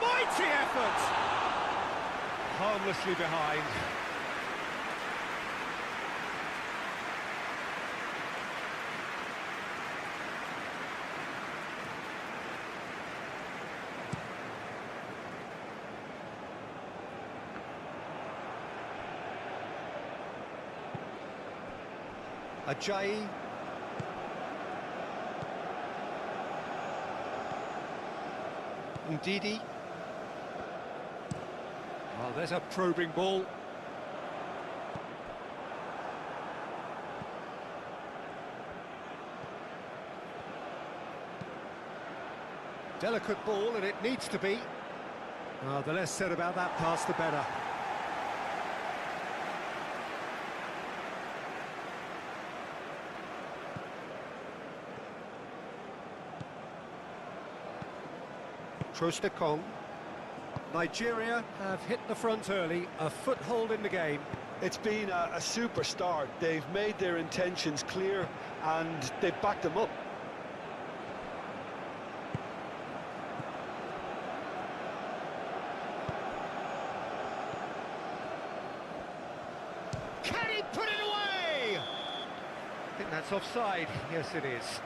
Mighty effort! Harmlessly behind. Ajayi. Ndidi. Well, there's a probing ball. Delicate ball, and it needs to be. Well, the less said about that pass, the better. Trostekong. Nigeria have hit the front early, a foothold in the game. It's been a super start. They've made their intentions clear and they've backed them up. Can he put it away? I think that's offside. Yes, it is.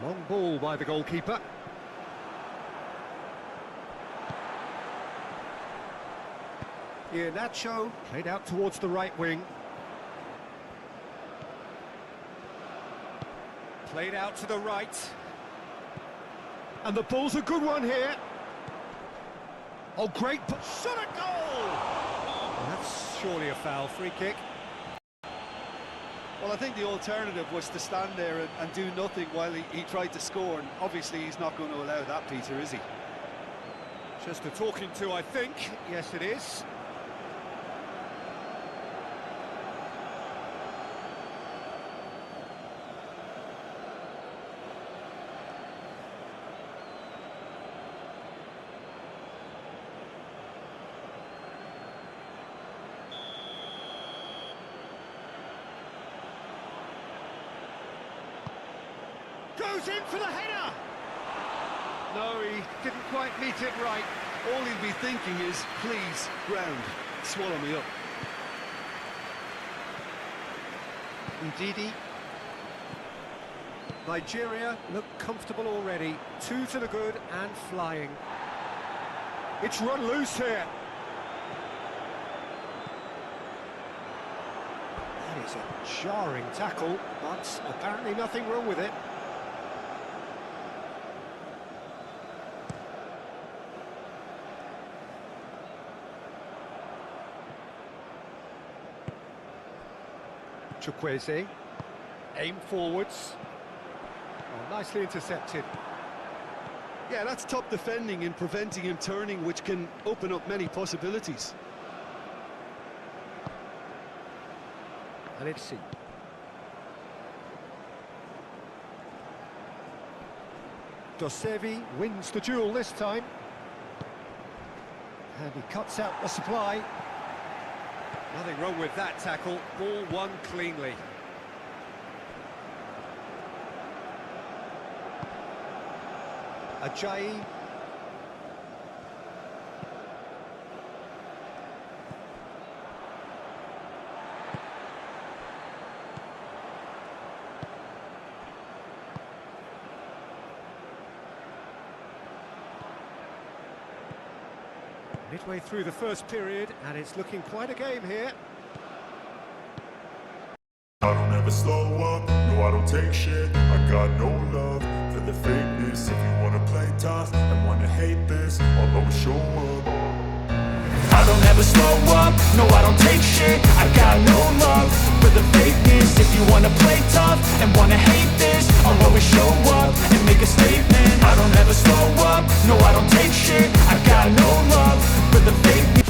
Long ball by the goalkeeper. Iheanacho played out towards the right wing. Played out to the right. And the ball's a good one here. Oh, great shot at goal! That's surely a foul. Free kick. Well, I think the alternative was to stand there and do nothing while he tried to score, and obviously he's not going to allow that, Peter, is he? Just a talking to, I think. Yes, it is. Goes in for the header! No, he didn't quite meet it right. All he'll be thinking is, please, ground, swallow me up. Ndidi. Nigeria look comfortable already. 2 to the good and flying. It's run loose here. That is a jarring tackle, but apparently nothing wrong with it. Chukwueze, aim forwards. Oh, nicely intercepted. Yeah, that's top defending and preventing him turning, which can open up many possibilities. And let's see. Dosevi wins the duel this time. And he cuts out the supply. Nothing wrong with that tackle, ball won cleanly. Ajayi. Midway through the first period, and it's looking quite a game here. I don't ever slow up, no I don't take shit. I got no love for the fakeness. If you wanna play tough and wanna hate this, I'll always show up. I don't ever slow up, no I don't take shit. I got no love for the fakeness. If you wanna play tough and wanna hate this, I'll always show up and make a statement. I don't ever slow up, no I don't take shit. I got no love for the fakeness.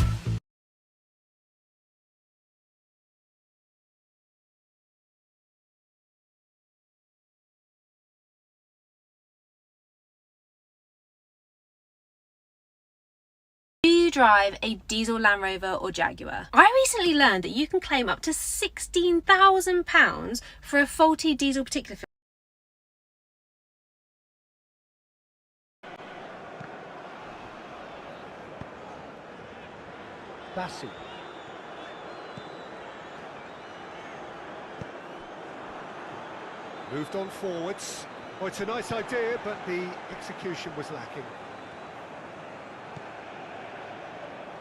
drive a diesel Land Rover or Jaguar? I recently learned that you can claim up to £16,000 for a faulty diesel particulate filter. Bassi. Moved on forwards. Oh, it's a nice idea, but the execution was lacking.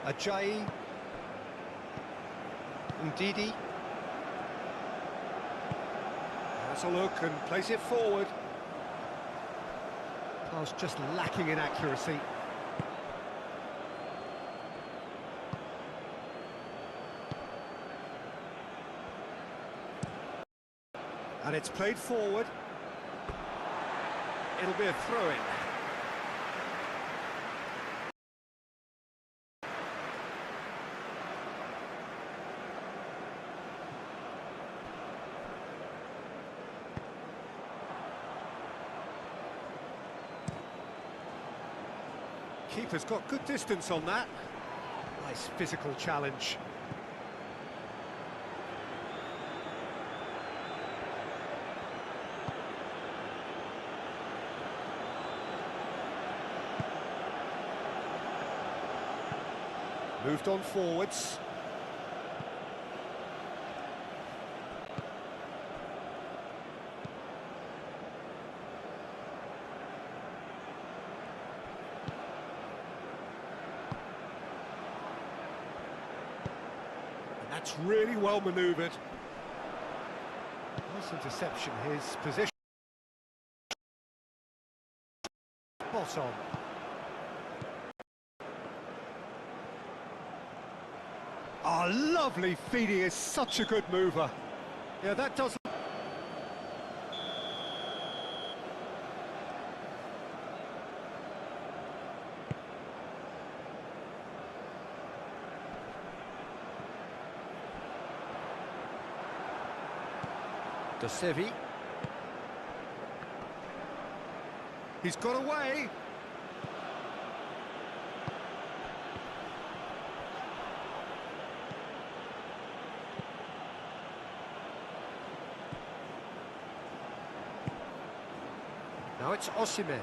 Ajayi. Ndidi. Has a look and plays it forward. Pass just lacking in accuracy. And it's played forward. It'll be a throw-in. Keeper's got good distance on that. Nice physical challenge. Moved on forwards. And that's really well manoeuvred. Nice interception, his position. Spot on. Oh, lovely feed, he is such a good mover. Yeah, that doesn't... Docuseries. He's got away. Now it's Osimhen.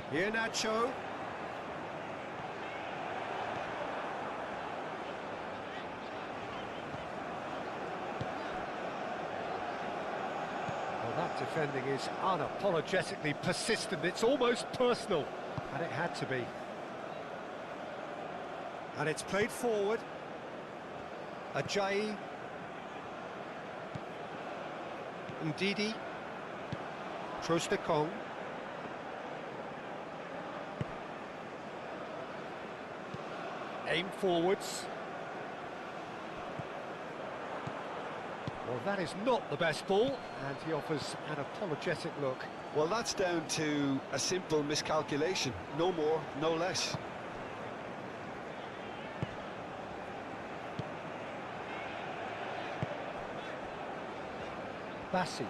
Here Nacho. Well, that defending is unapologetically persistent. It's almost personal, and it had to be. And it's played forward. Ajayi. Ndidi, Trostekong, aim forwards. Well, that is not the best ball, and he offers an apologetic look. Well, that's down to a simple miscalculation. No more, no less. Bassi.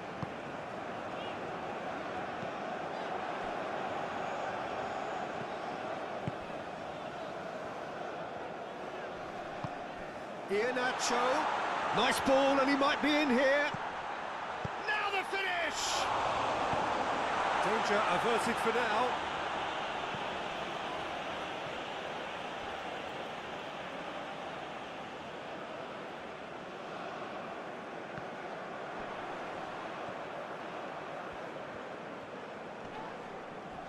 Here Nacho. Nice ball, and he might be in here. Now the finish! Danger averted for now.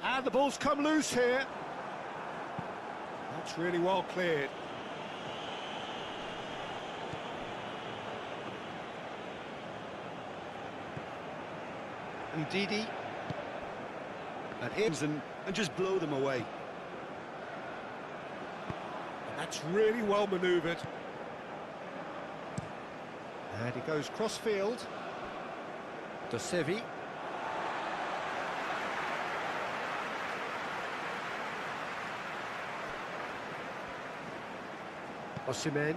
And the ball's come loose here. That's really well cleared. Ndidi. And aims and just blow them away. And that's really well manoeuvred. And he goes cross-field. Docuseries. Osimhen.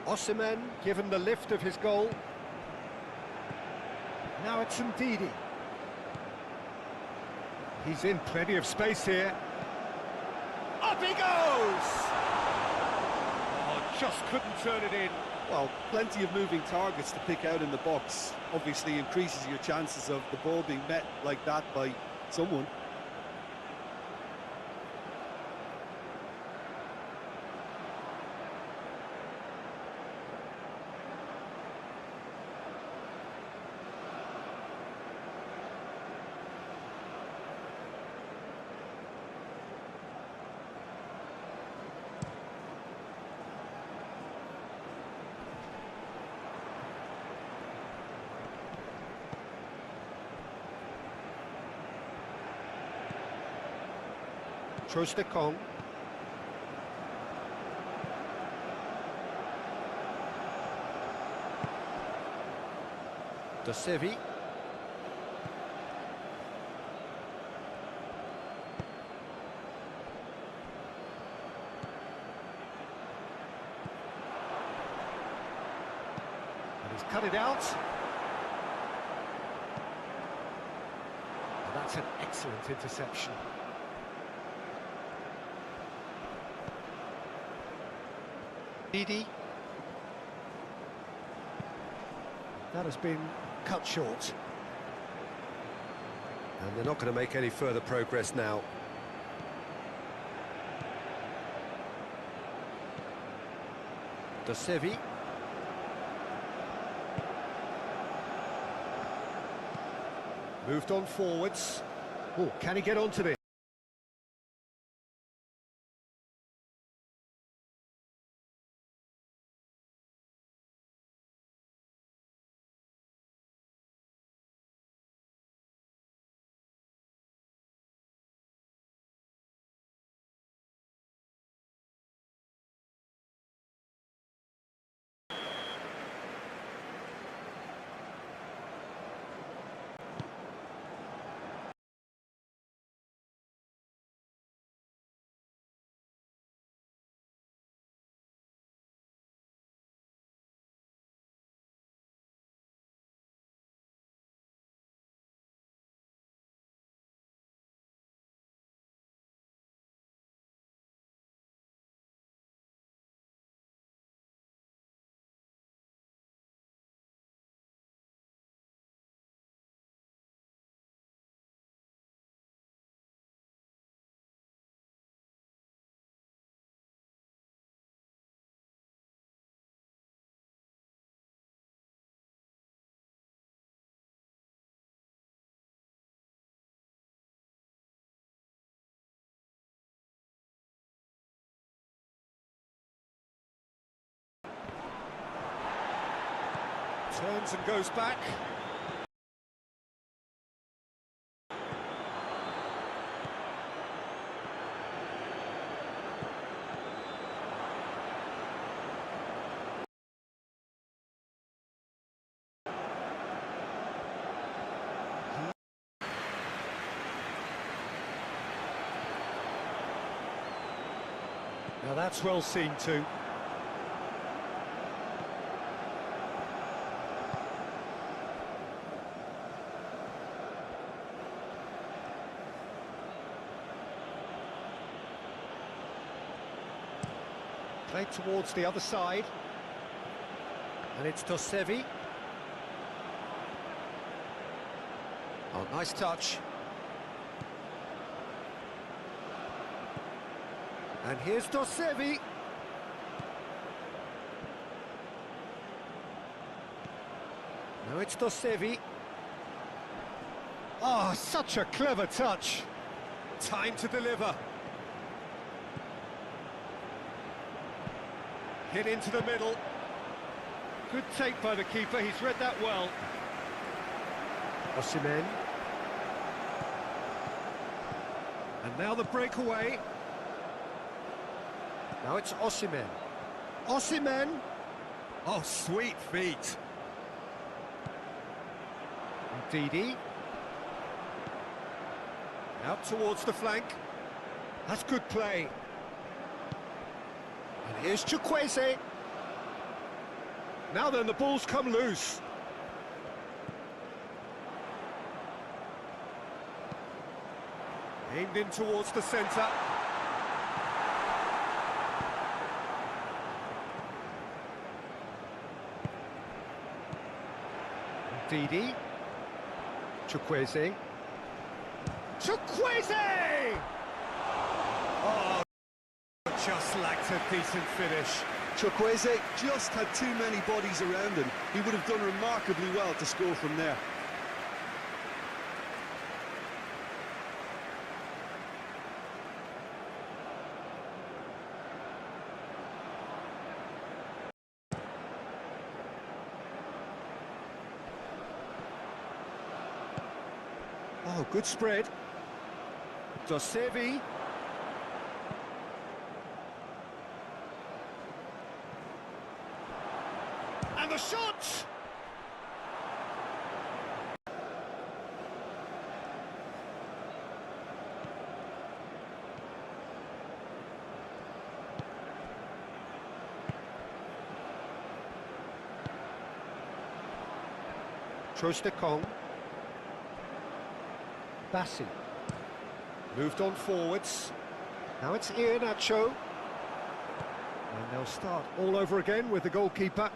Osimhen given the lift of his goal. Now it's Ndidi. He's in plenty of space here. Up he goes! Oh, just couldn't turn it in. Well, plenty of moving targets to pick out in the box. Obviously increases your chances of the ball being met like that by someone. Trostekong. Docuseries. And he's cut it out. And that's an excellent interception. Didi. That has been cut short. And they're not going to make any further progress now. Docuseries. Moved on forwards. Oh, can he get onto this? Turns and goes back. Now that's well seen too. Played towards the other side. And it's Docuseries. Oh, nice touch. And here's Docuseries. Now it's Docuseries. Oh, such a clever touch. Time to deliver. Hit into the middle. Good take by the keeper, he's read that well. Osimhen. And now the breakaway. Now it's Osimhen. Osimhen! Oh, sweet feet. And Didi. Out towards the flank. That's good play. And here's Chukwueze. Now then, the ball's come loose. Aimed in towards the centre. Didi. Chukwueze. Chukwueze! Oh, just lacked a decent finish. Chukwueze just had too many bodies around him. He would have done remarkably well to score from there. Oh, good spread. Dosevi. And the shot! Trostekong. Bassi. Moved on forwards. Now it's Iheanacho. And they'll start all over again with the goalkeeper.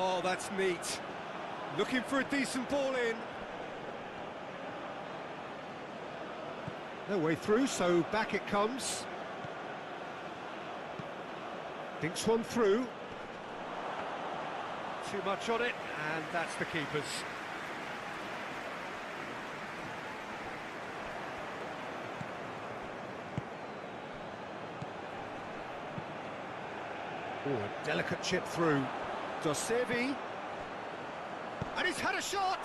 Oh, that's neat. Looking for a decent ball in. No way through, so back it comes. Dinks one through. Too much on it, and that's the keeper's. Oh, a delicate chip through. Dosevi. And he's had a shot!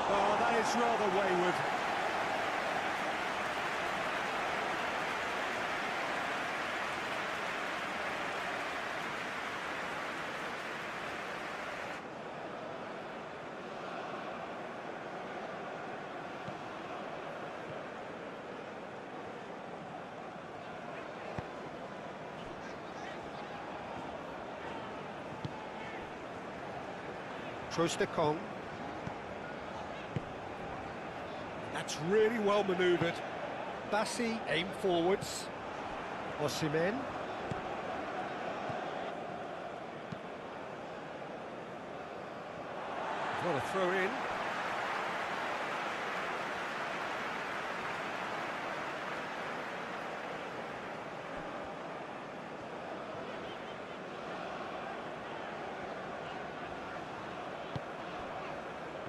Oh, that is rather wayward. Trostekong. That's really well manoeuvred. Bassi aim forwards. Osimhen. What a throw in.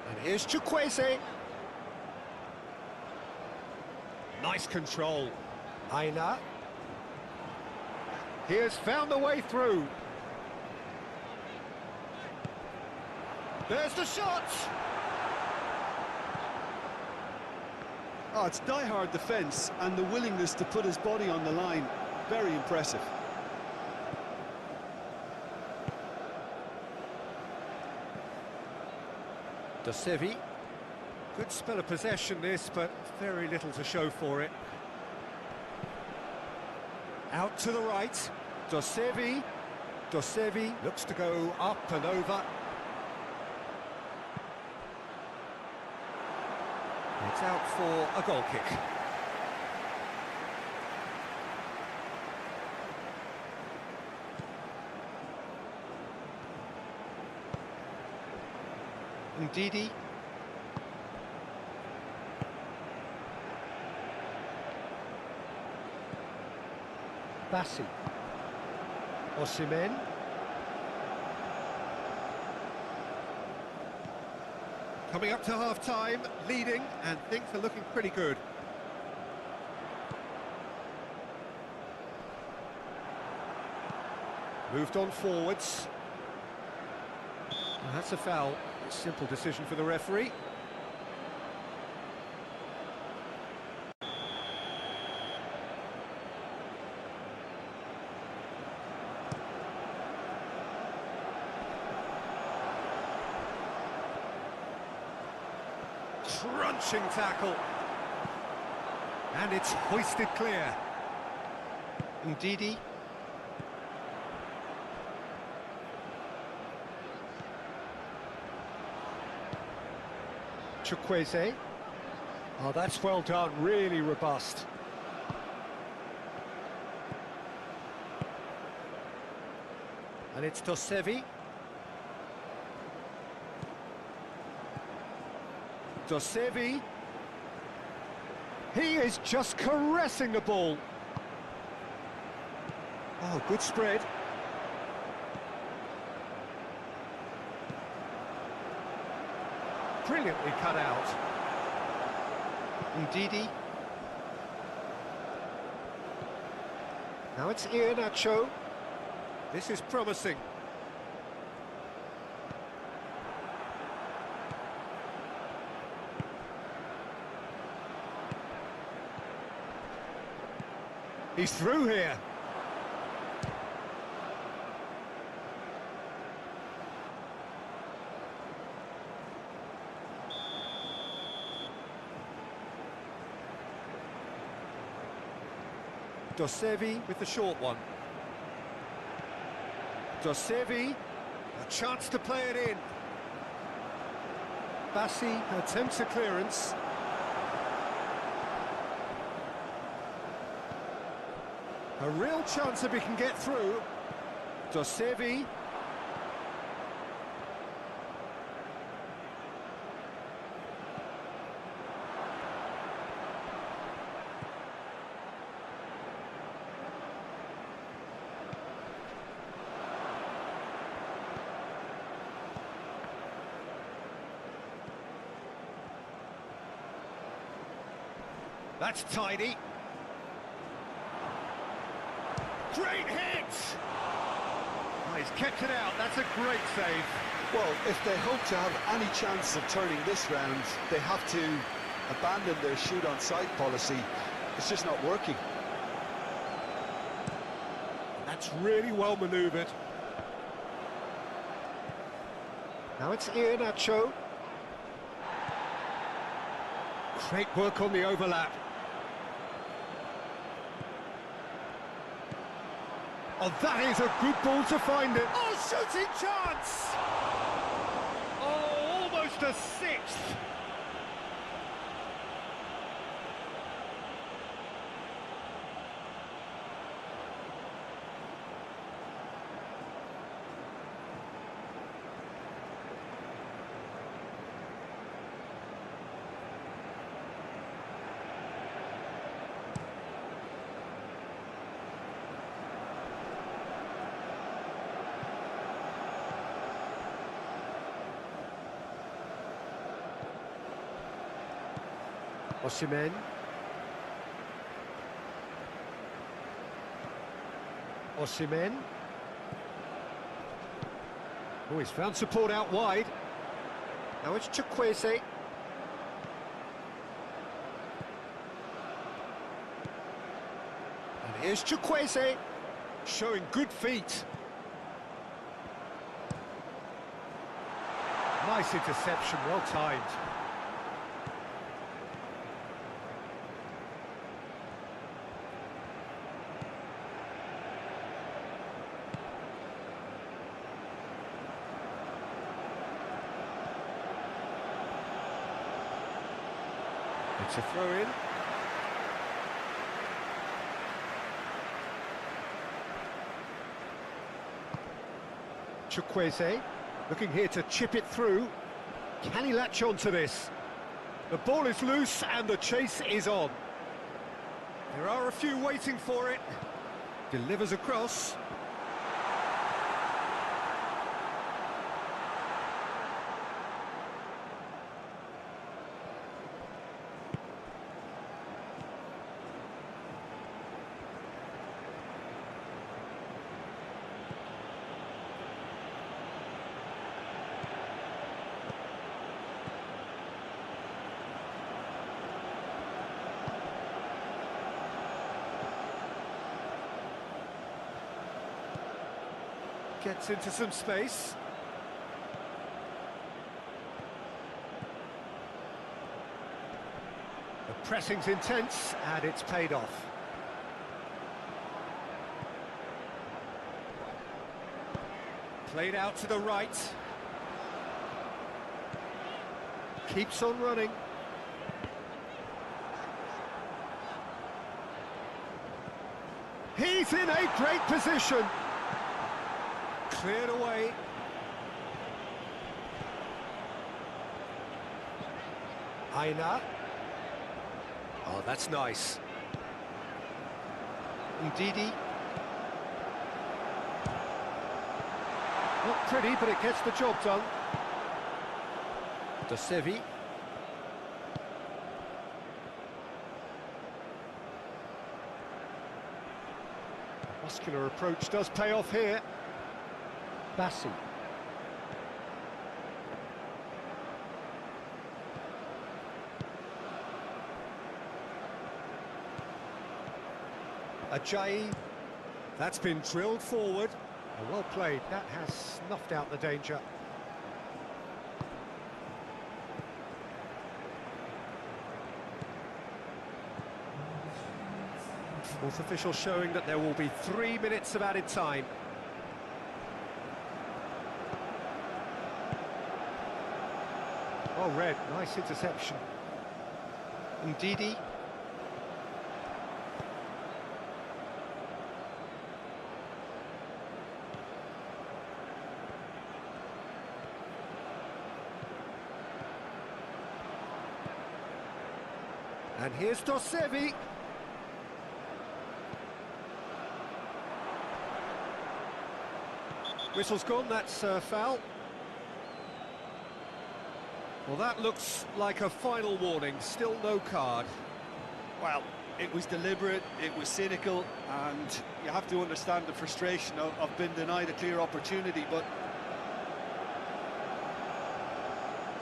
And here's Chukwueze. Nice control. Aina. He has found the way through. There's the shot! Oh, it's die-hard defence and the willingness to put his body on the line. Very impressive. Dosevi. Good spell of possession this, but very little to show for it. Out to the right. Dosevi. Dosevi looks to go up and over. It's out for a goal kick. Ndidi. Bassi. Osimhen. Coming up to half-time, leading, and things are looking pretty good. Moved on forwards. And that's a foul. Simple decision for the referee. Crunching tackle. And it's hoisted clear. Ndidi. Chukwueze. Oh, that's well done, really robust. And it's Dosevi. Dosevi. He is just caressing the ball. Oh, good spread. Brilliantly cut out. Ndidi. Now it's Iheanacho. This is promising. He's through here. Dosevi with the short one. Dosevi, a chance to play it in. Bassi attempts a clearance. A real chance if he can get through. Dosevi. That's tidy. Great hit! Oh, he's kept it out, that's a great save. Well, if they hope to have any chance of turning this round, they have to abandon their shoot-on-sight policy. It's just not working. That's really well manoeuvred. Now it's Iheanacho. Great work on the overlap. Oh, that is a good ball to find it. Oh, shooting chance! Oh, almost a sixth. Osimhen. Osimhen. Oh, he's found support out wide. Now it's Chukwueze. And here's Chukwueze, showing good feet. Nice interception, well timed. It's a throw-in. Chukwueze looking here to chip it through. Can he latch on to this? The ball is loose and the chase is on. There are a few waiting for it. Delivers across. Gets into some space. The pressing's intense, and it's paid off. Played out to the right. Keeps on running. He's in a great position. Cleared away. Aina. Oh, that's nice. Ndidi. Not pretty, but it gets the job done. Dosevi. Muscular approach does pay off here. Bassi. Ajayi. That's been drilled forward. Well played. That has snuffed out the danger. Fourth official showing that there will be 3 minutes of added time. Well read, nice interception. Ndidi. And here's Dosevi. Whistle's gone, that's foul. Well, that looks like a final warning, still no card. Well, it was deliberate, it was cynical, and you have to understand the frustration of being denied a clear opportunity, but...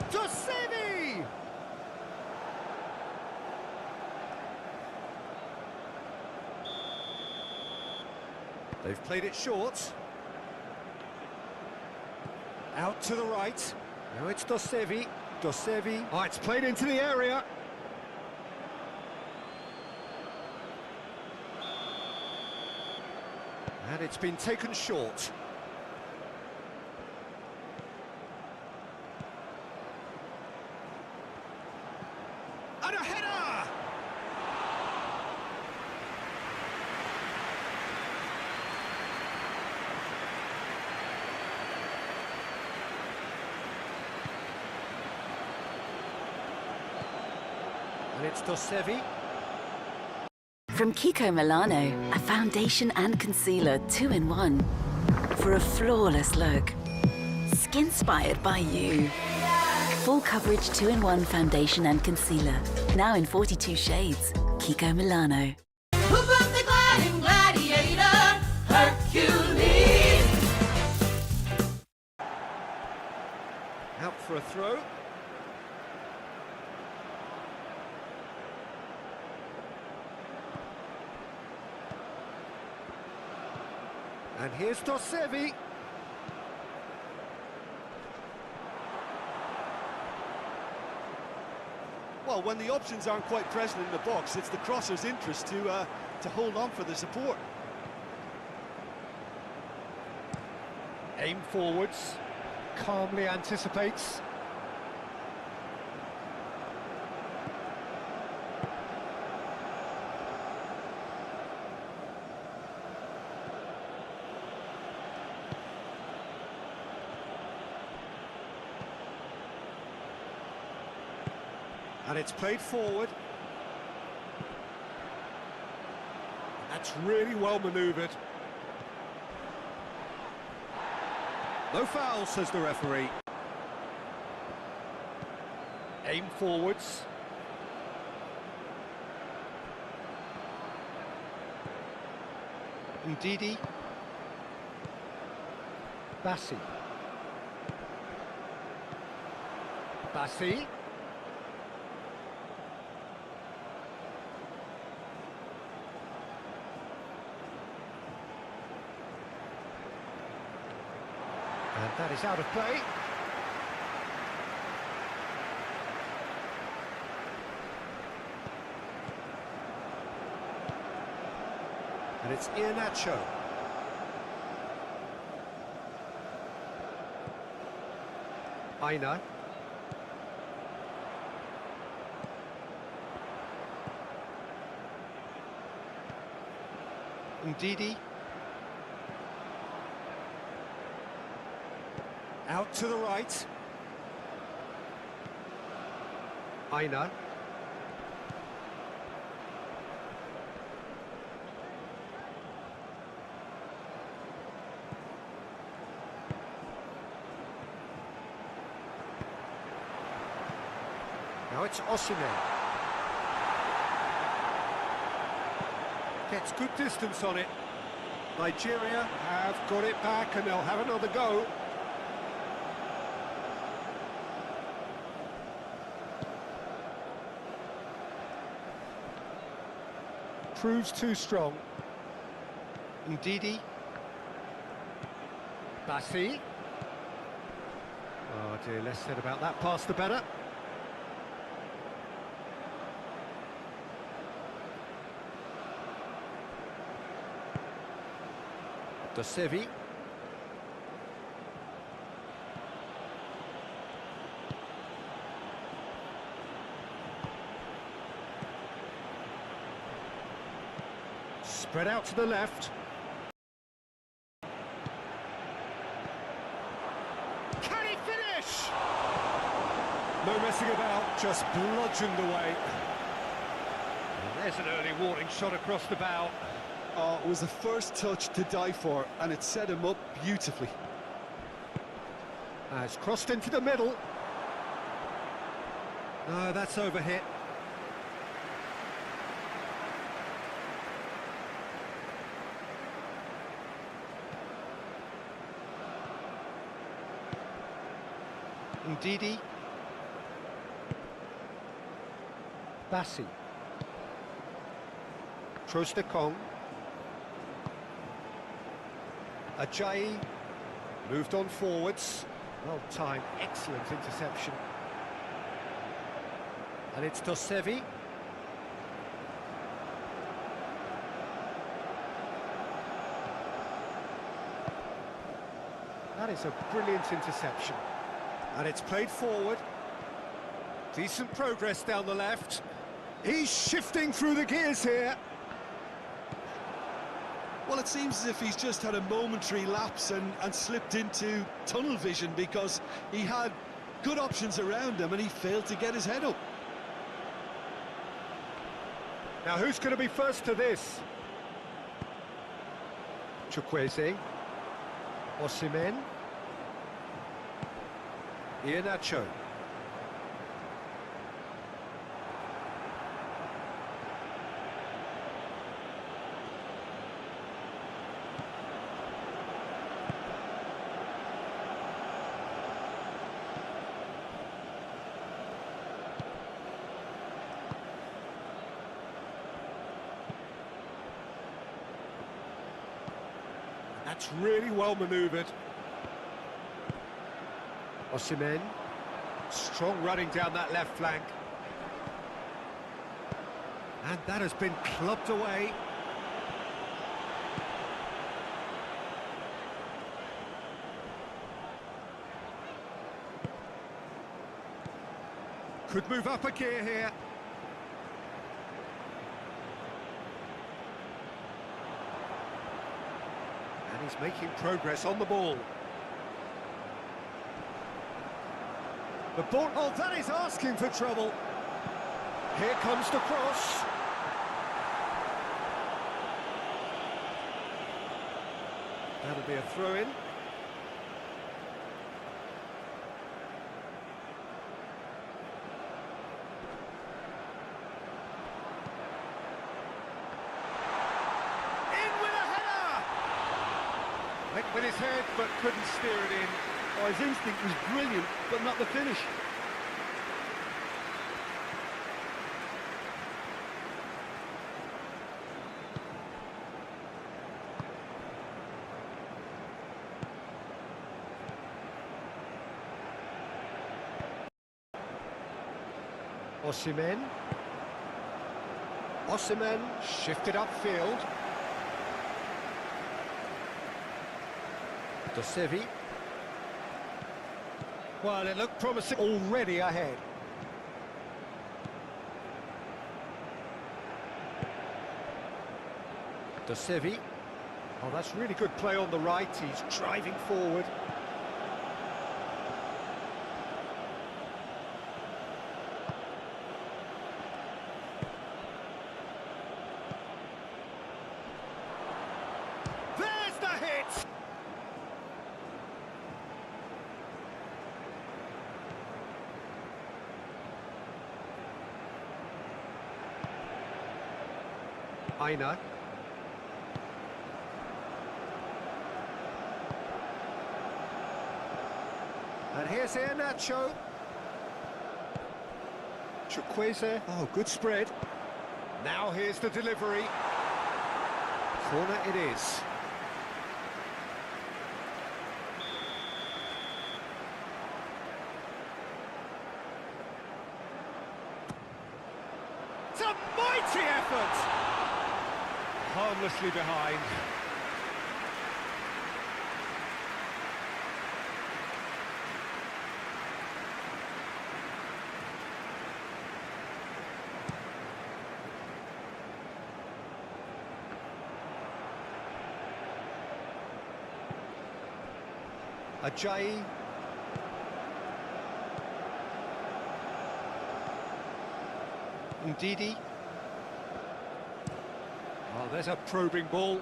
Dosevi! They've played it short. Out to the right. Now it's Dosevi. Dosevi. Oh, it's played into the area. And it's been taken short. And a header! And it's Dosevi. From Kiko Milano, a foundation and concealer 2-in-1. For a flawless look. Skin-spired by you. Full coverage 2-in-1 foundation and concealer. Now in 42 shades. Kiko Milano. Who put the gliding gladiator? Hercules! Out for a throw. And here's Dosevi. Well, when the options aren't quite present in the box, it's the crosser's interest to hold on for the support. Aim forwards. Calmly anticipates. And it's played forward. That's really well manoeuvred. No foul, says the referee. Aim forwards. Ndidi. Bassi. Bassi. That is out of play. And it's Iheanacho. Aina. Ndidi. Out to the right. Aina. Now it's Osimhen. Gets good distance on it. Nigeria have got it back and they'll have another go. Proves too strong. Ndidi. Bassi. Oh dear, less said about that pass the better. Docuseries. Spread out to the left. Can he finish? No messing about, just bludgeoned away. And there's an early warning shot across the bow. Oh, it was the first touch to die for, and it set him up beautifully. It's crossed into the middle. No, that's overhit. Ndidi. Bassi. Trostekong. Ajayi moved on forwards. Well timed, excellent interception. And it's Docuseries. That is a brilliant interception. And it's played forward. Decent progress down the left. He's shifting through the gears here. Well, it seems as if he's just had a momentary lapse and slipped into tunnel vision, because he had good options around him and he failed to get his head up. Now who's going to be first to this? Chukwueze. Osimhen. Iheanacho. That's really well manoeuvred. Osimhen, strong running down that left flank. And that has been clubbed away. Could move up a gear here. And he's making progress on the ball. The ball, oh, that is asking for trouble. Here comes the cross. That'll be a throw-in. Went with his head, but couldn't steer it in. Oh, his instinct was brilliant, but not the finish. Osimhen. Osimhen shifted upfield. Docuseries. Well, it looked promising already ahead. Docuseries. Oh, that's really good play on the right. He's driving forward. There's the hit! Aina. And here's Nacho. Chukwueze. Oh, good spread. Now here's the delivery. Corner it is. It's a mighty effort! Harmlessly behind. Ajayi. Ndidi. Oh, there's a probing ball.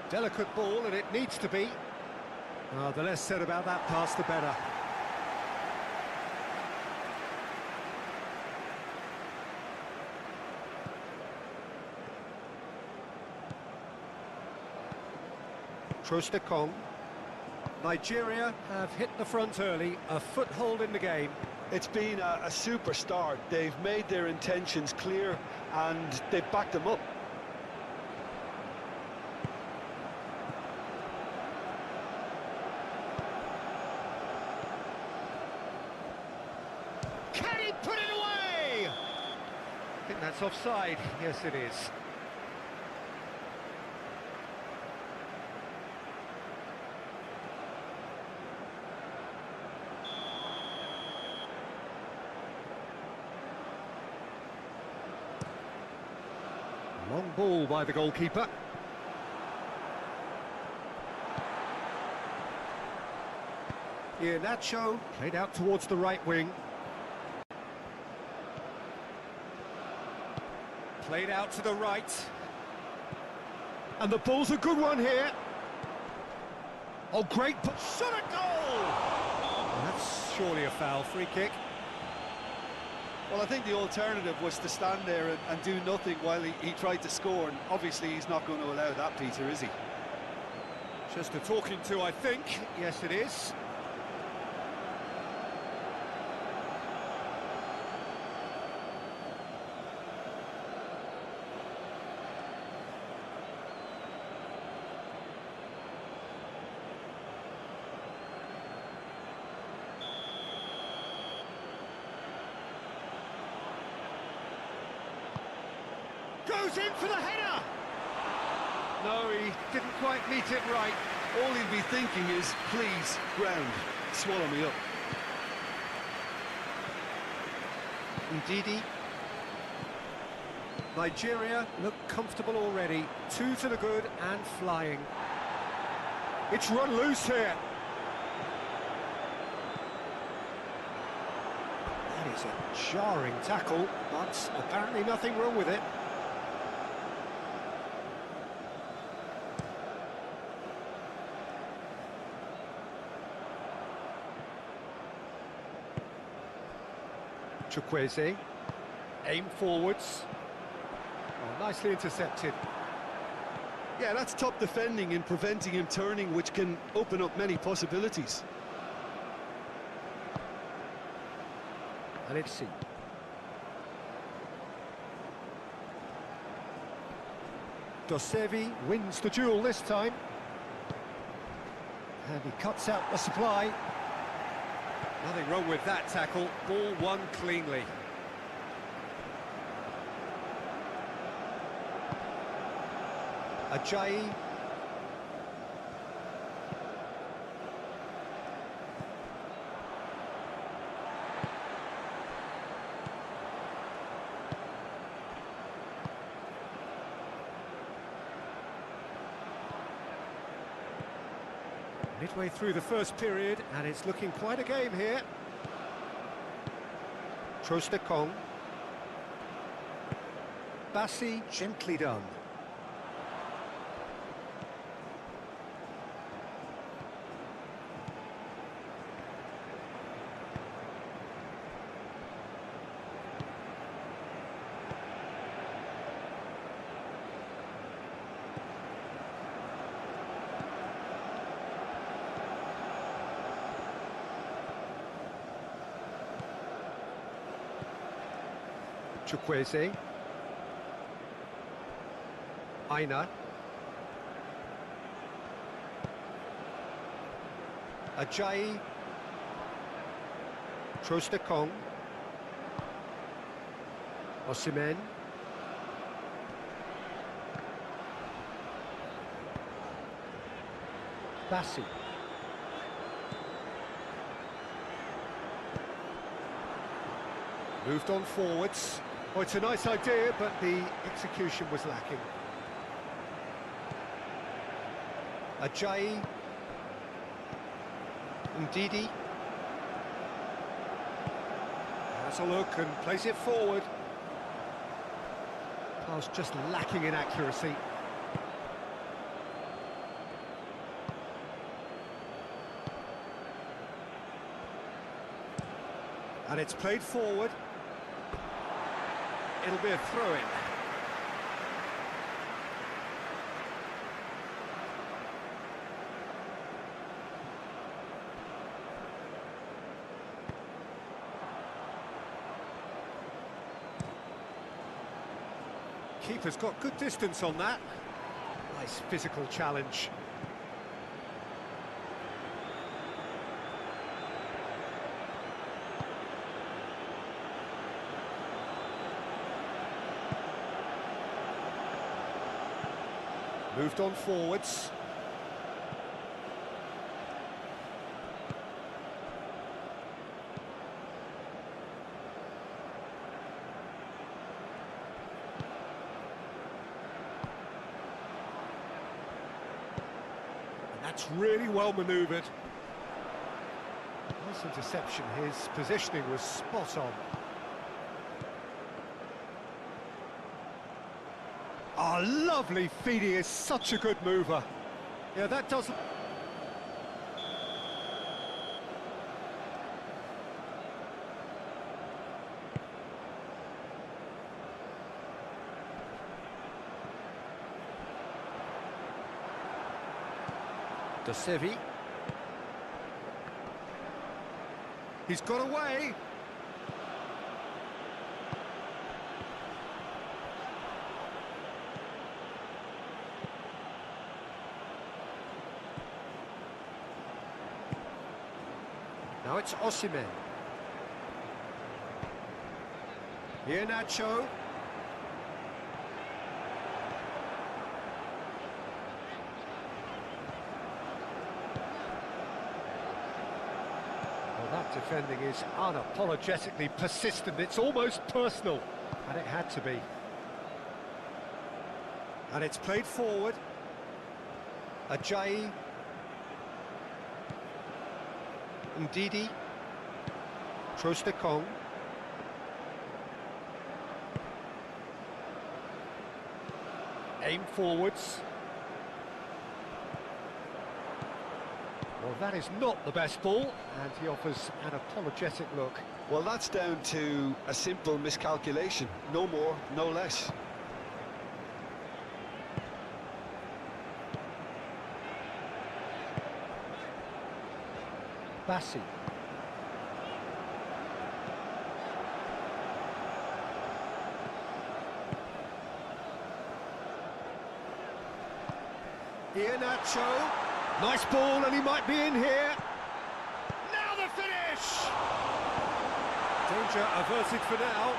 Delicate ball, and it needs to be. Oh, the less said about that pass, the better. Trostekong. Nigeria have hit the front early, a foothold in the game. It's been a super start. They've made their intentions clear and they've backed them up. Can he put it away? I think that's offside. Yes, it is. Long ball by the goalkeeper. Nacho played out towards the right wing. Played out to the right. And the ball's a good one here. Oh, great. Shot a goal! That's surely a foul. Free kick. Well, I think the alternative was to stand there and do nothing while he tried to score, and obviously he's not going to allow that, Peter, is he? Just a talking to, I think. Yes, it is. Goes in for the header! No, he didn't quite meet it right. All he'll be thinking is, please, ground, swallow me up. Ndidi. Nigeria look comfortable already. 2 to the good and flying. It's run loose here. That is a jarring tackle, but apparently nothing wrong with it. Chukwueze, aim forwards. Oh, nicely intercepted. Yeah, that's top defending and preventing him turning, which can open up many possibilities. And let's see. Docuseries wins the duel this time. And he cuts out the supply. Nothing wrong with that tackle. Ball won cleanly. Ajayi. Midway through the first period, and it's looking quite a game here. Trostekong. Bassi, gently done. Chukwueze. Aina. Ajayi. Trostekong. Osimhen. Bassi. Moved on forwards. Oh, it's a nice idea, but the execution was lacking. Ajayi. Ndidi. Has a look and plays it forward. Pass just lacking in accuracy. And it's played forward. It'll be a throw-in. Keeper's got good distance on that. Nice physical challenge. Moved on forwards. And that's really well manoeuvred. Nice interception. His positioning was spot on. Oh, lovely feed. He is such a good mover. Yeah, that doesn't... Docuseries. He's got away. Now it's Osimhen. Here Nacho. Well, that defending is unapologetically persistent. It's almost personal, and it had to be. And it's played forward. Ajayi. Ndidi. Trostekong. Aim forwards. Well, that is not the best ball, and he offers an apologetic look. Well, that's down to a simple miscalculation. No more, no less. Bassi. Here, Nacho. Nice ball, and he might be in here. Now the finish! Danger averted for now.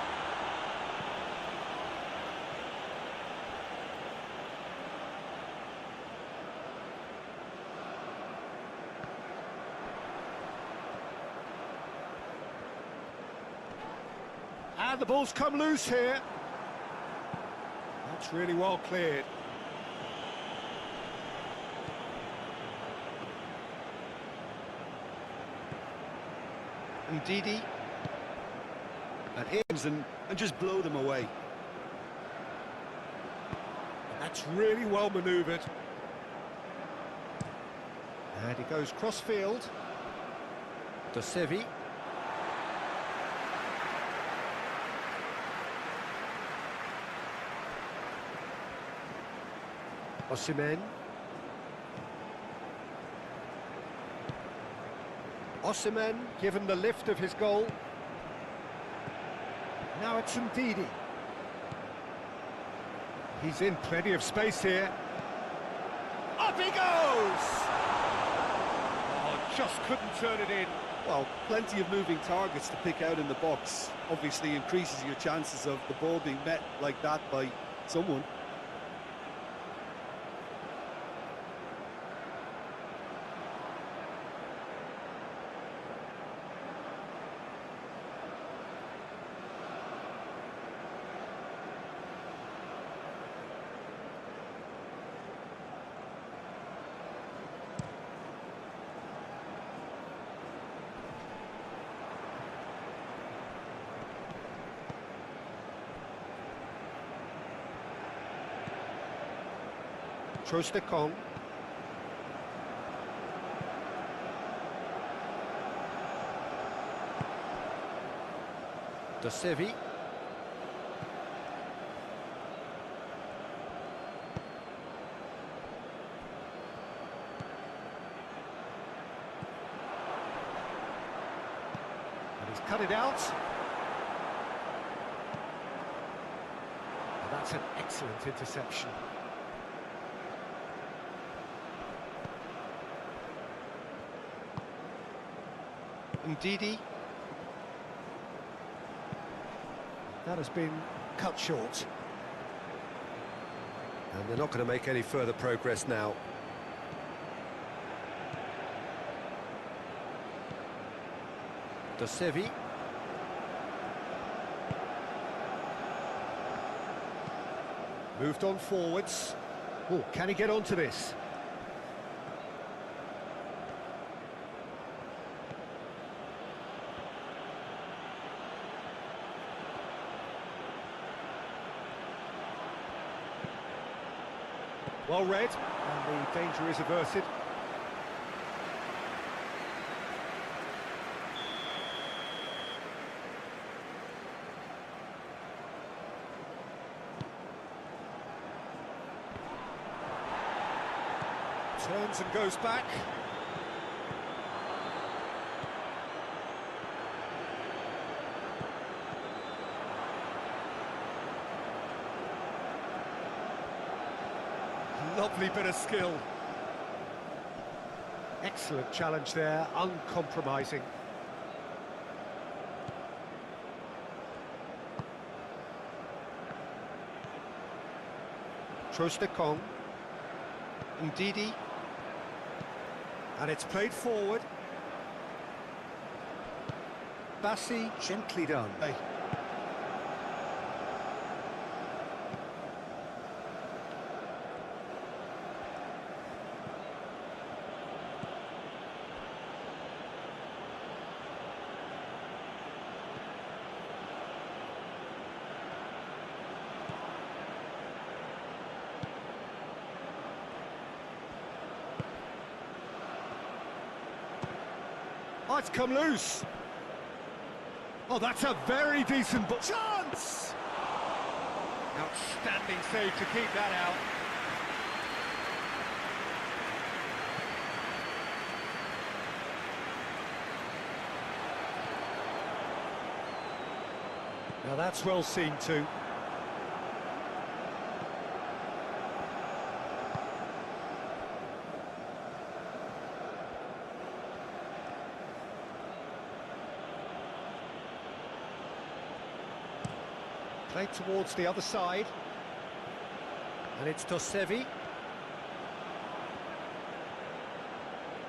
And the ball's come loose here. That's really well cleared. Ndidi. And Higgins and just blow them away. That's really well manoeuvred. And he goes cross-field. Docuseries. Osimhen. Osimhen given the lift of his goal. Now it's Ndidi. He's in plenty of space here. Up he goes! Oh, just couldn't turn it in. Well, plenty of moving targets to pick out in the box. Obviously increases your chances of the ball being met like that by someone. Trostekong. Docuseries. And he's cut it out. And that's an excellent interception. Ndidi. That has been cut short. And they're not going to make any further progress now. Docuseries. Moved on forwards. Oh, can he get onto this? Well read, and the danger is averted. Turns and goes back. Lovely bit of skill. Excellent challenge there, uncompromising. Trostekong. Ndidi. And it's played forward. Bassi, gently done. Hey. Oh, it's come loose. Oh, that's a very decent ball. Chance! Outstanding save to keep that out. Now that's well seen too. Played towards the other side. And it's Dosevi.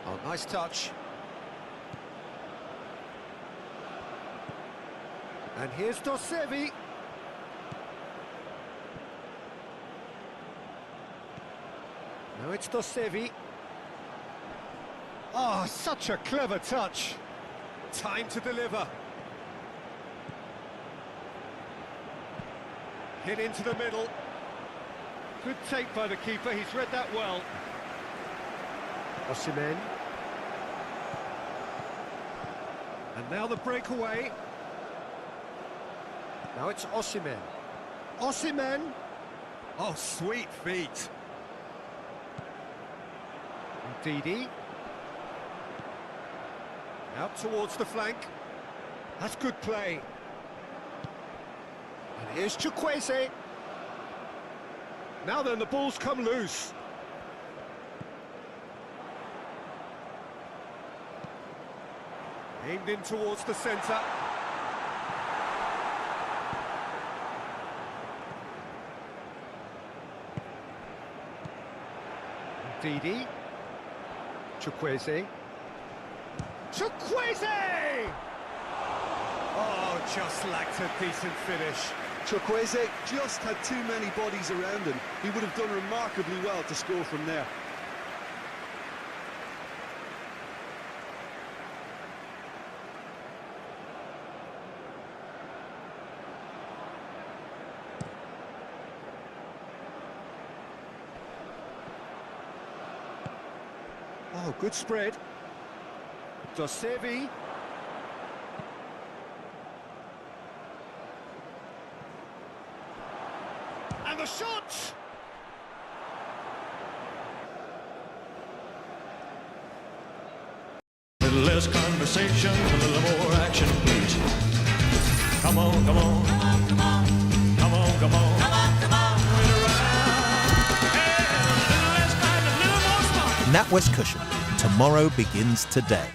Oh, nice touch. And here's Dosevi. Now it's Dosevi. Oh, such a clever touch. Time to deliver. Hit into the middle. Good take by the keeper, he's read that well. Osimhen. And now the breakaway. Now it's Osimhen. Osimhen! Oh, sweet feet. Ndidi. Out towards the flank. That's good play. And here's Chukwueze. Now then, the ball's come loose. Aimed in towards the centre. Ndidi. Chukwueze. Chukwueze! Oh, just lacked a decent finish. Chukwueze just had too many bodies around him. He would have done remarkably well to score from there. Oh, good spread. Dosevi. And the shot! A little less conversation, a little more action, please. Come on, come on. Come on, come on. Come on, come on. Come on, come on. Hey, a little less fight, a little more smart. NatWest Cushion. Tomorrow begins today.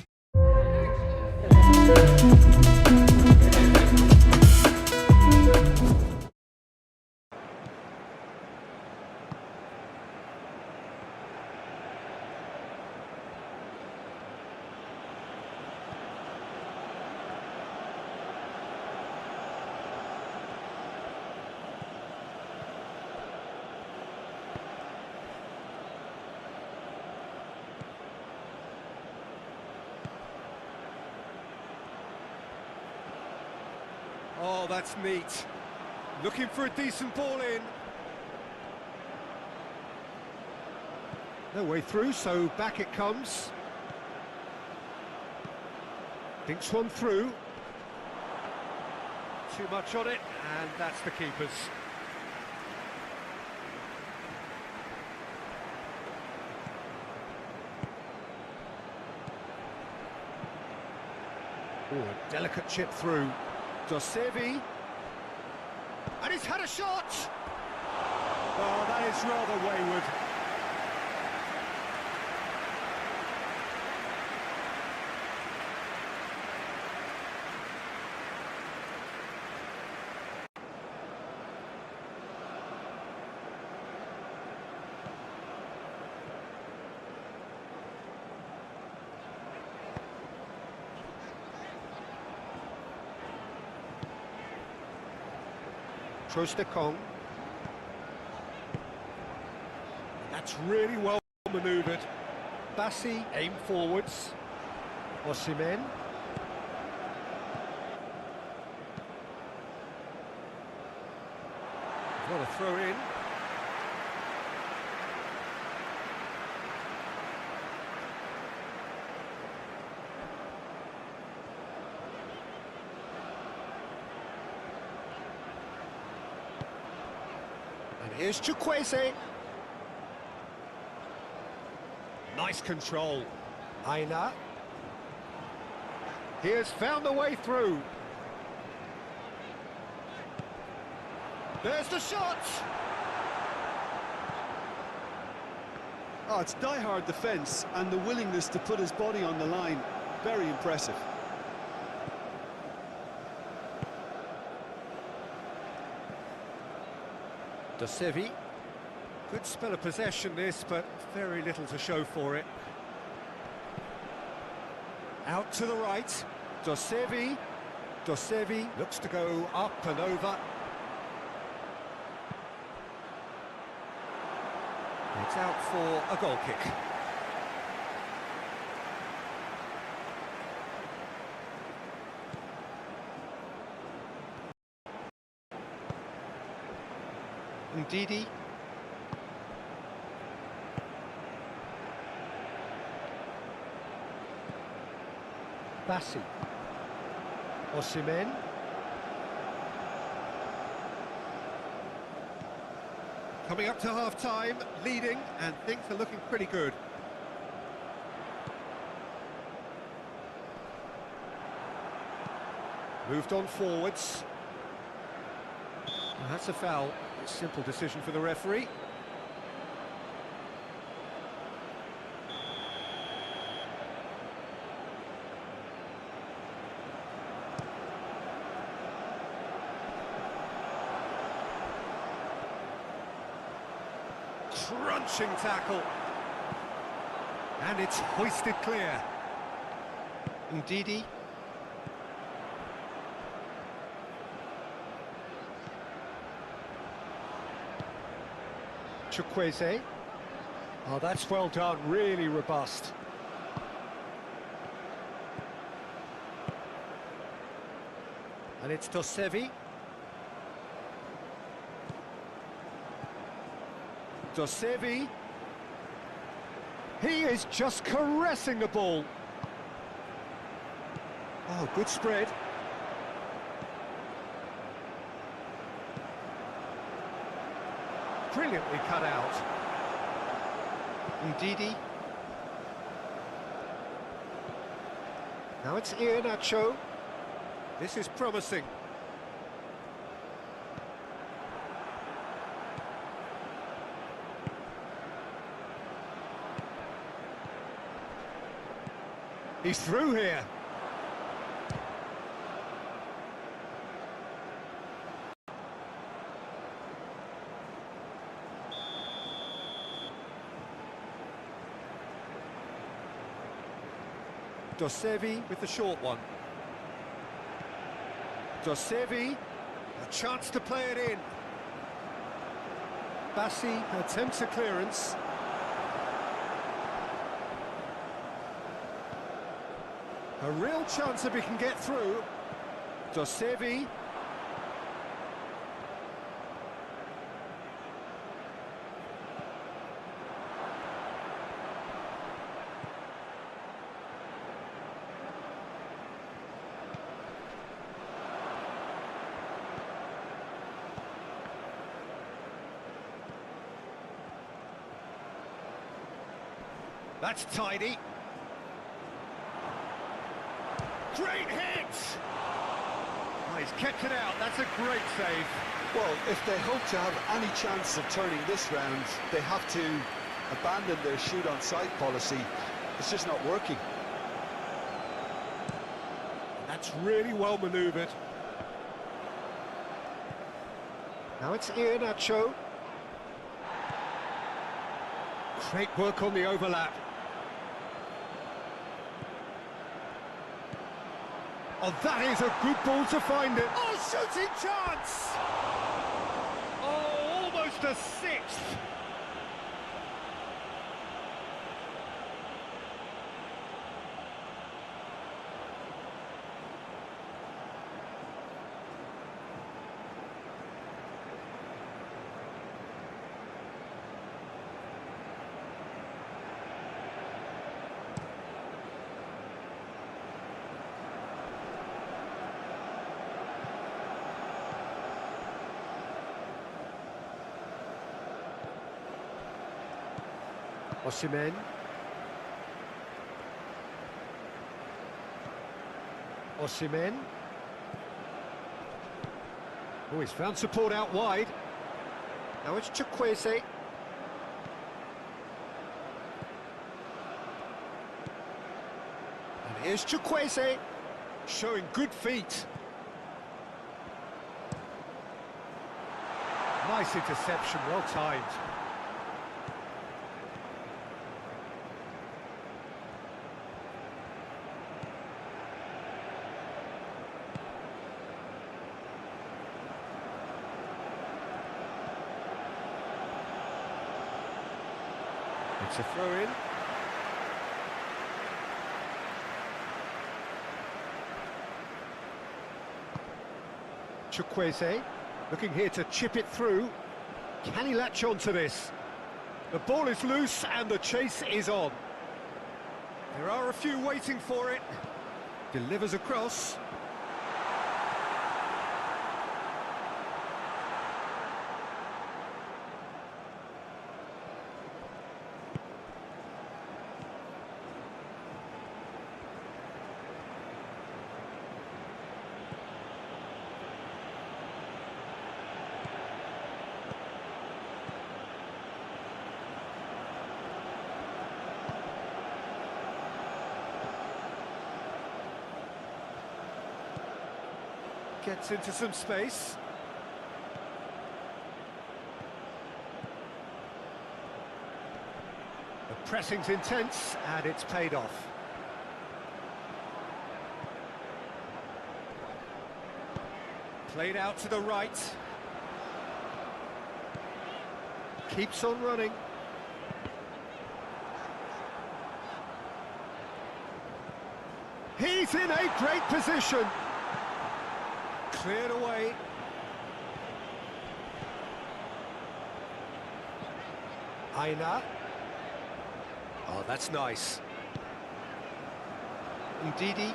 Oh, that's neat. Looking for a decent ball in. No way through, so back it comes. Dinks one through. Too much on it, and that's the keeper's. Oh, a delicate chip through. Dosevi. And he's had a shot! Oh, that is rather wayward. Trostekong. That's really well manoeuvred. Bassi aim forwards. Osimhen. What a throw in. Here's Chukwueze. Nice control. Aina. Here's found the way through. There's the shot! Oh, it's die-hard defence and the willingness to put his body on the line. Very impressive. Docuseries. Good spell of possession this, but very little to show for it. Out to the right. Docuseries. Docuseries looks to go up and over. It's out for a goal kick. Ndidi. Bassi. Osimhen. Coming up to half-time, leading, and things are looking pretty good. Moved on forwards. And that's a foul. Simple decision for the referee. Crunching tackle. And it's hoisted clear. Ndidi. Chukwueze. Oh, that's well done, really robust. And it's Docuseries. Docuseries. He is just caressing the ball. Oh, good spread. Brilliantly cut out. Ndidi. Now it's Iheanacho. This is promising. He's through here. Docuseries with the short one. Docuseries, a chance to play it in. Bassi attempts a clearance. A real chance if he can get through. Docuseries. That's tidy. Great hit! Oh, he's kept it out, that's a great save. Well, if they hope to have any chance of turning this round, they have to abandon their shoot on sight policy. It's just not working. That's really well manoeuvred. Now it's Iheanacho. Great work on the overlap. Oh, that is a good ball to find it. Oh, shooting chance! Oh, almost a sixth. Osimhen. Osimhen. Oh, he's found support out wide. Now it's Chukwueze. And here's Chukwueze, showing good feet. Nice interception, well timed. It's a throw-in. Chukwueze, looking here to chip it through. Can he latch on to this? The ball is loose and the chase is on. There are a few waiting for it. Delivers across. Gets into some space. The pressing's intense and it's paid off. Played out to the right. Keeps on running. He's in a great position. Cleared away. Aina. Oh, that's nice. Ndidi.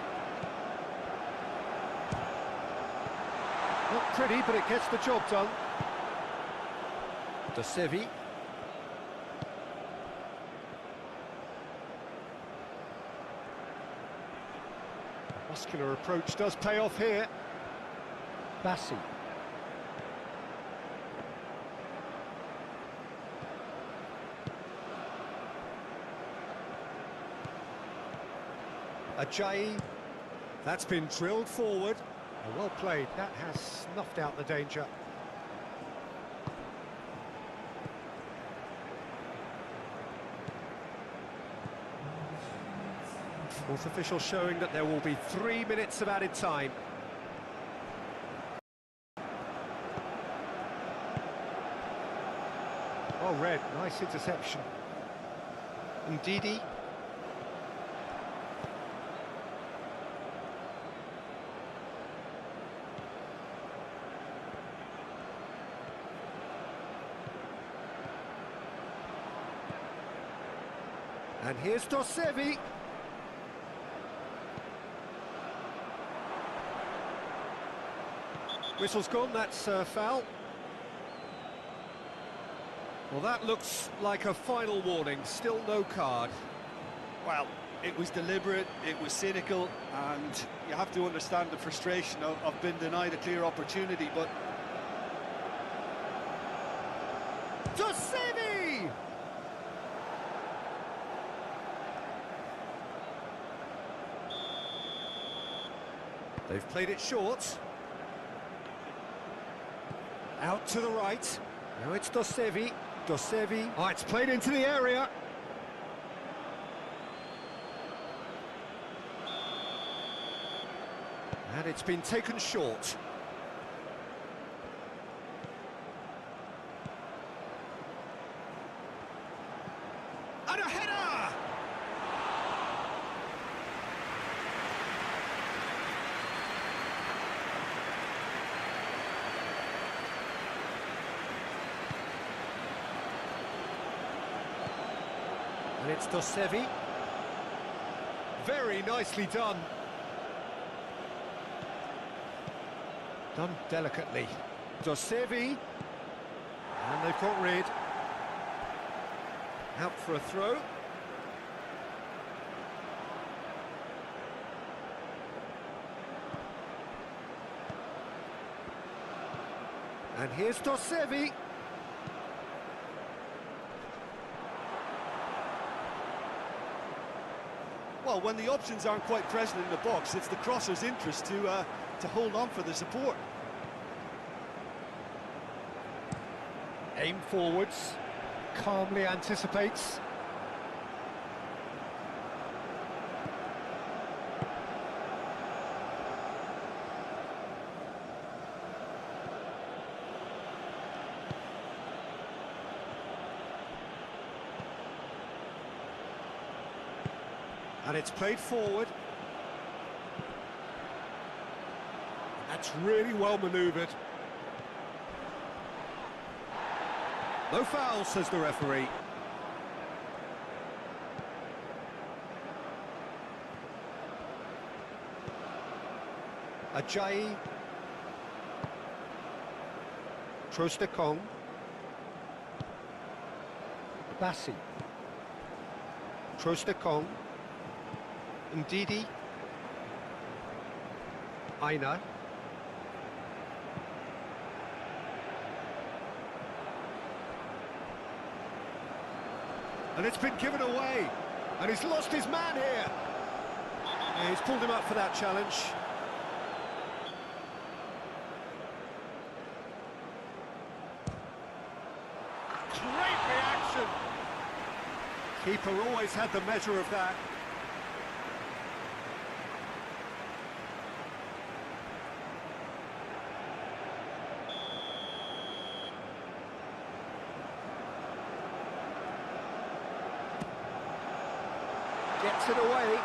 Not pretty, but it gets the job done. Dosevi. Muscular approach does pay off here. Bassi. Ajayi. That's been drilled forward. Well played. That has snuffed out the danger. Fourth official showing that there will be 3 minutes of added time. Oh, Red, nice interception. Ndidi. And here's Dosevi. Whistle's gone, that's foul. Well, that looks like a final warning, still no card. Well, it was deliberate, it was cynical, and you have to understand the frustration of being denied a clear opportunity, but... Dosevi! They've played it short. Out to the right. Now it's Dosevi. Dosevi. Oh, it's played into the area. And it's been taken short. And a header! And it's Dosevi. Very nicely done. Done delicately. Dosevi. And they've got rid. Out for a throw. And here's Dosevi. Well, when the options aren't quite present in the box, it's the crosser's interest to hold on for the support. Aim forwards. Calmly anticipates. And it's played forward. That's really well manoeuvred. No foul, says the referee. Ajayi. Trostekong. Bassi. Trostekong. Ndidi. Aina. And it's been given away. And he's lost his man here. Yeah, he's pulled him up for that challenge. Great reaction. Keeper always had the measure of that. Gets it away.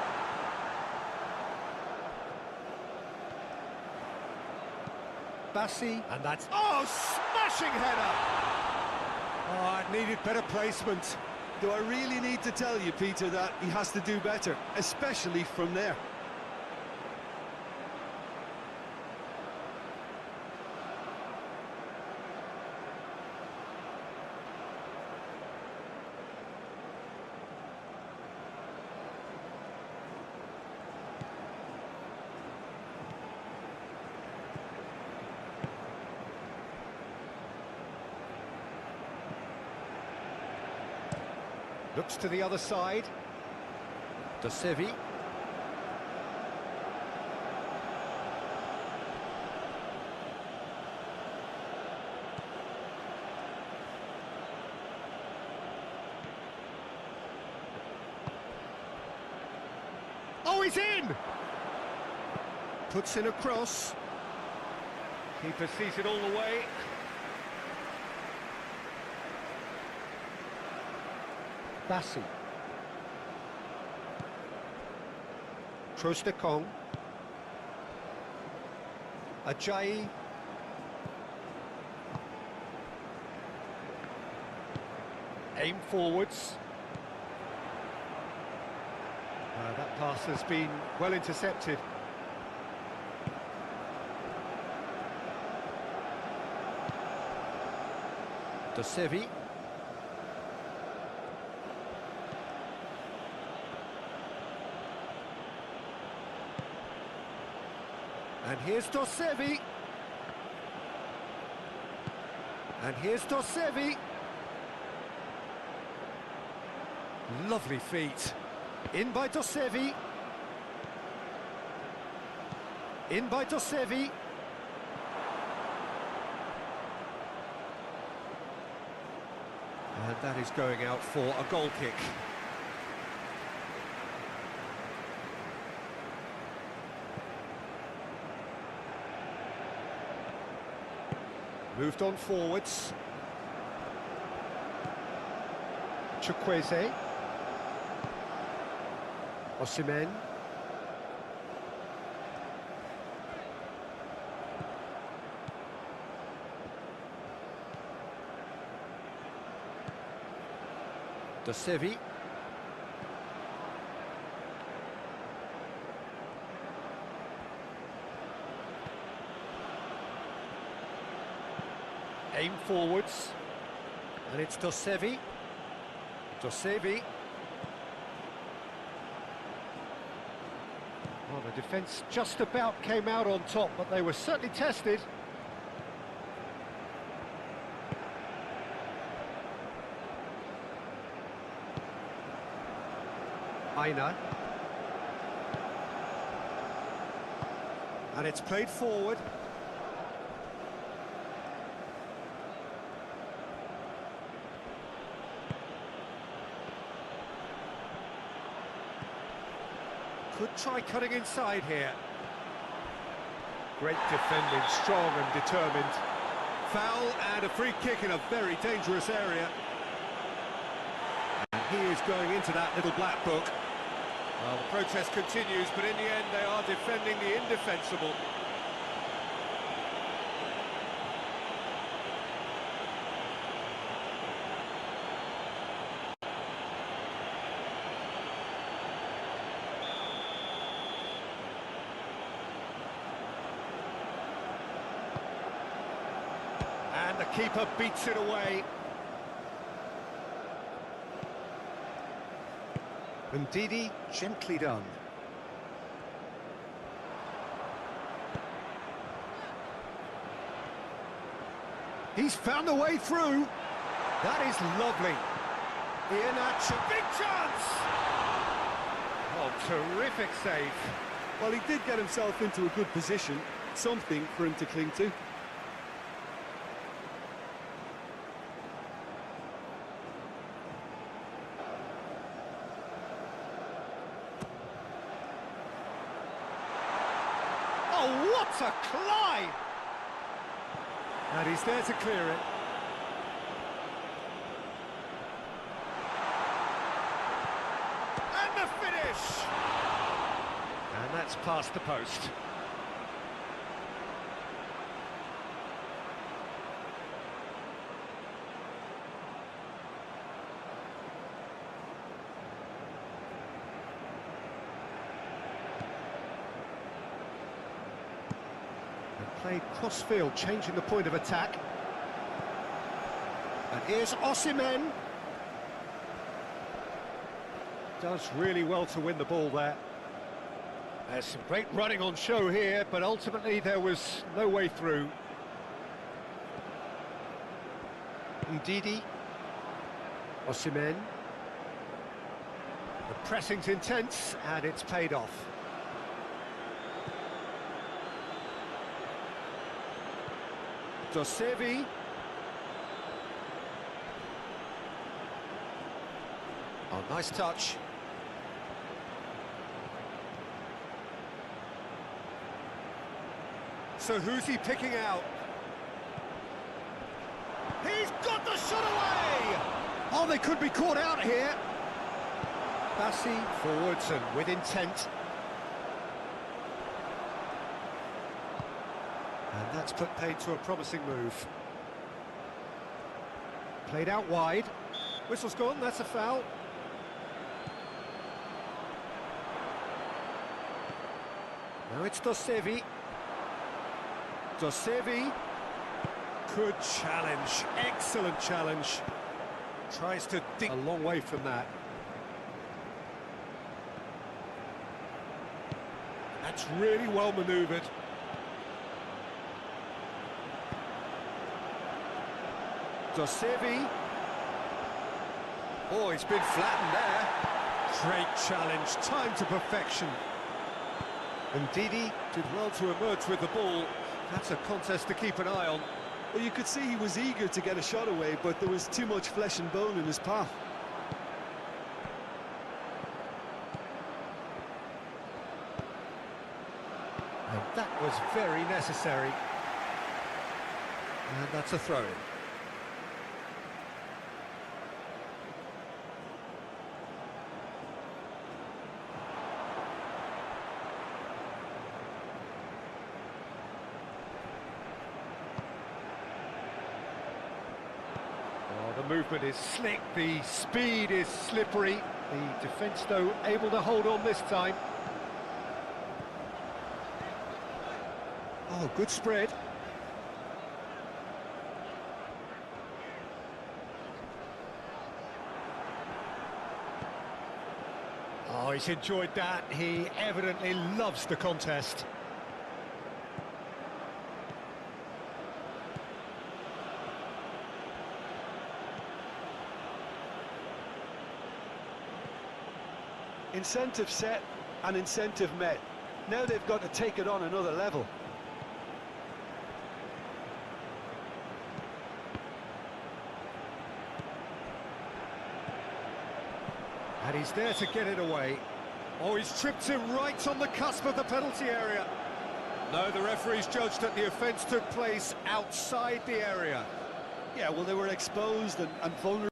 Bassi, and that's... Oh, smashing header! Oh, it needed better placement. Do I really need to tell you, Peter, that he has to do better, especially from there? Looks to the other side. Dosevi. Oh, he's in! Puts in a cross. Keeper sees it all the way. Bassi. Trostekong. Ajayi. Aim forwards. That pass has been well intercepted. Dosevi. And here's Dosevi. And here's Dosevi. Lovely feet. In by Dosevi. In by Dosevi. And that is going out for a goal kick. Moved on forwards. Chukwueze. Osimhen. Dosevi. Aim forwards, and it's Dosevi. Dosevi. Well, the defence just about came out on top, but they were certainly tested. Aina. And it's played forward. try cutting inside here. Great defending, strong and determined. Foul and a free kick in a very dangerous area. And he is going into that little black book. Well, the protest continues, but in the end they are defending the indefensible. And the keeper beats it away. And Didi, gently done. He's found a way through. That is lovely. Iheanacho, big chance! Oh, terrific save. Well, he did get himself into a good position, something for him to cling to. Oh, what a climb! And he's there to clear it. And the finish! And that's past the post. Played cross-field, changing the point of attack. And here's Osimhen. Does really well to win the ball there. There's some great running on show here, but ultimately there was no way through. Ndidi. Osimhen. The pressing's intense, and it's paid off. Docuseries. Oh, nice touch. So who's he picking out? He's got the shot away! Oh, they could be caught out here. Bassi forwards and with intent. And that's put paid to a promising move. Played out wide. Whistle's gone, that's a foul. Now it's Docuseries. Docuseries. Good challenge, excellent challenge. Tries to dig a long way from that. That's really well manoeuvred. Docuseries. Oh, he's been flattened there. Great challenge, time to perfection. And Didi did well to emerge with the ball. That's a contest to keep an eye on. Well, you could see he was eager to get a shot away, but there was too much flesh and bone in his path. And that was very necessary. And that's a throw-in. The movement is slick, the speed is slippery. The defence, though, able to hold on this time. Oh, good spread. Oh, he's enjoyed that. He evidently loves the contest. Incentive set and incentive met. Now they've got to take it on another level. And he's there to get it away. Oh, he's tripped him right on the cusp of the penalty area. No, the referee's judged that the offence took place outside the area. Yeah, well, they were exposed and vulnerable.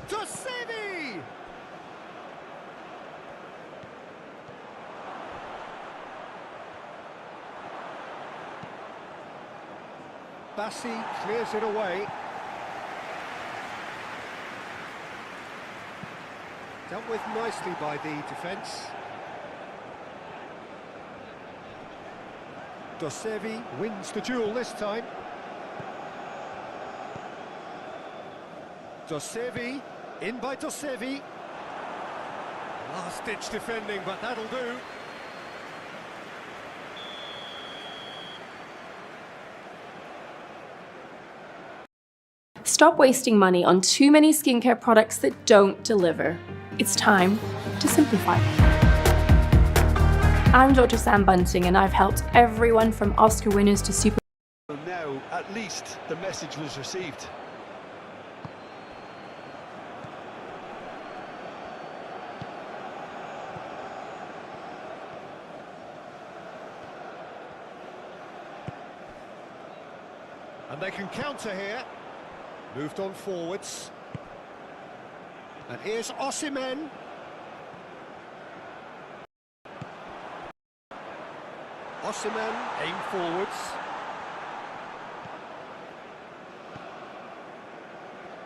Docuseries! Bassi clears it away. Dealt with nicely by the defence. Docuseries wins the duel this time. Docuseries, in by Docuseries. Last-ditch defending, but that'll do. Stop wasting money on too many skincare products that don't deliver. It's time to simplify. I'm Dr. Sam Bunting, and I've helped everyone from Oscar winners to super. Now, at least the message was received. And they can counter here. Moved on forwards. And here's Osimhen. Osimhen, aim forwards.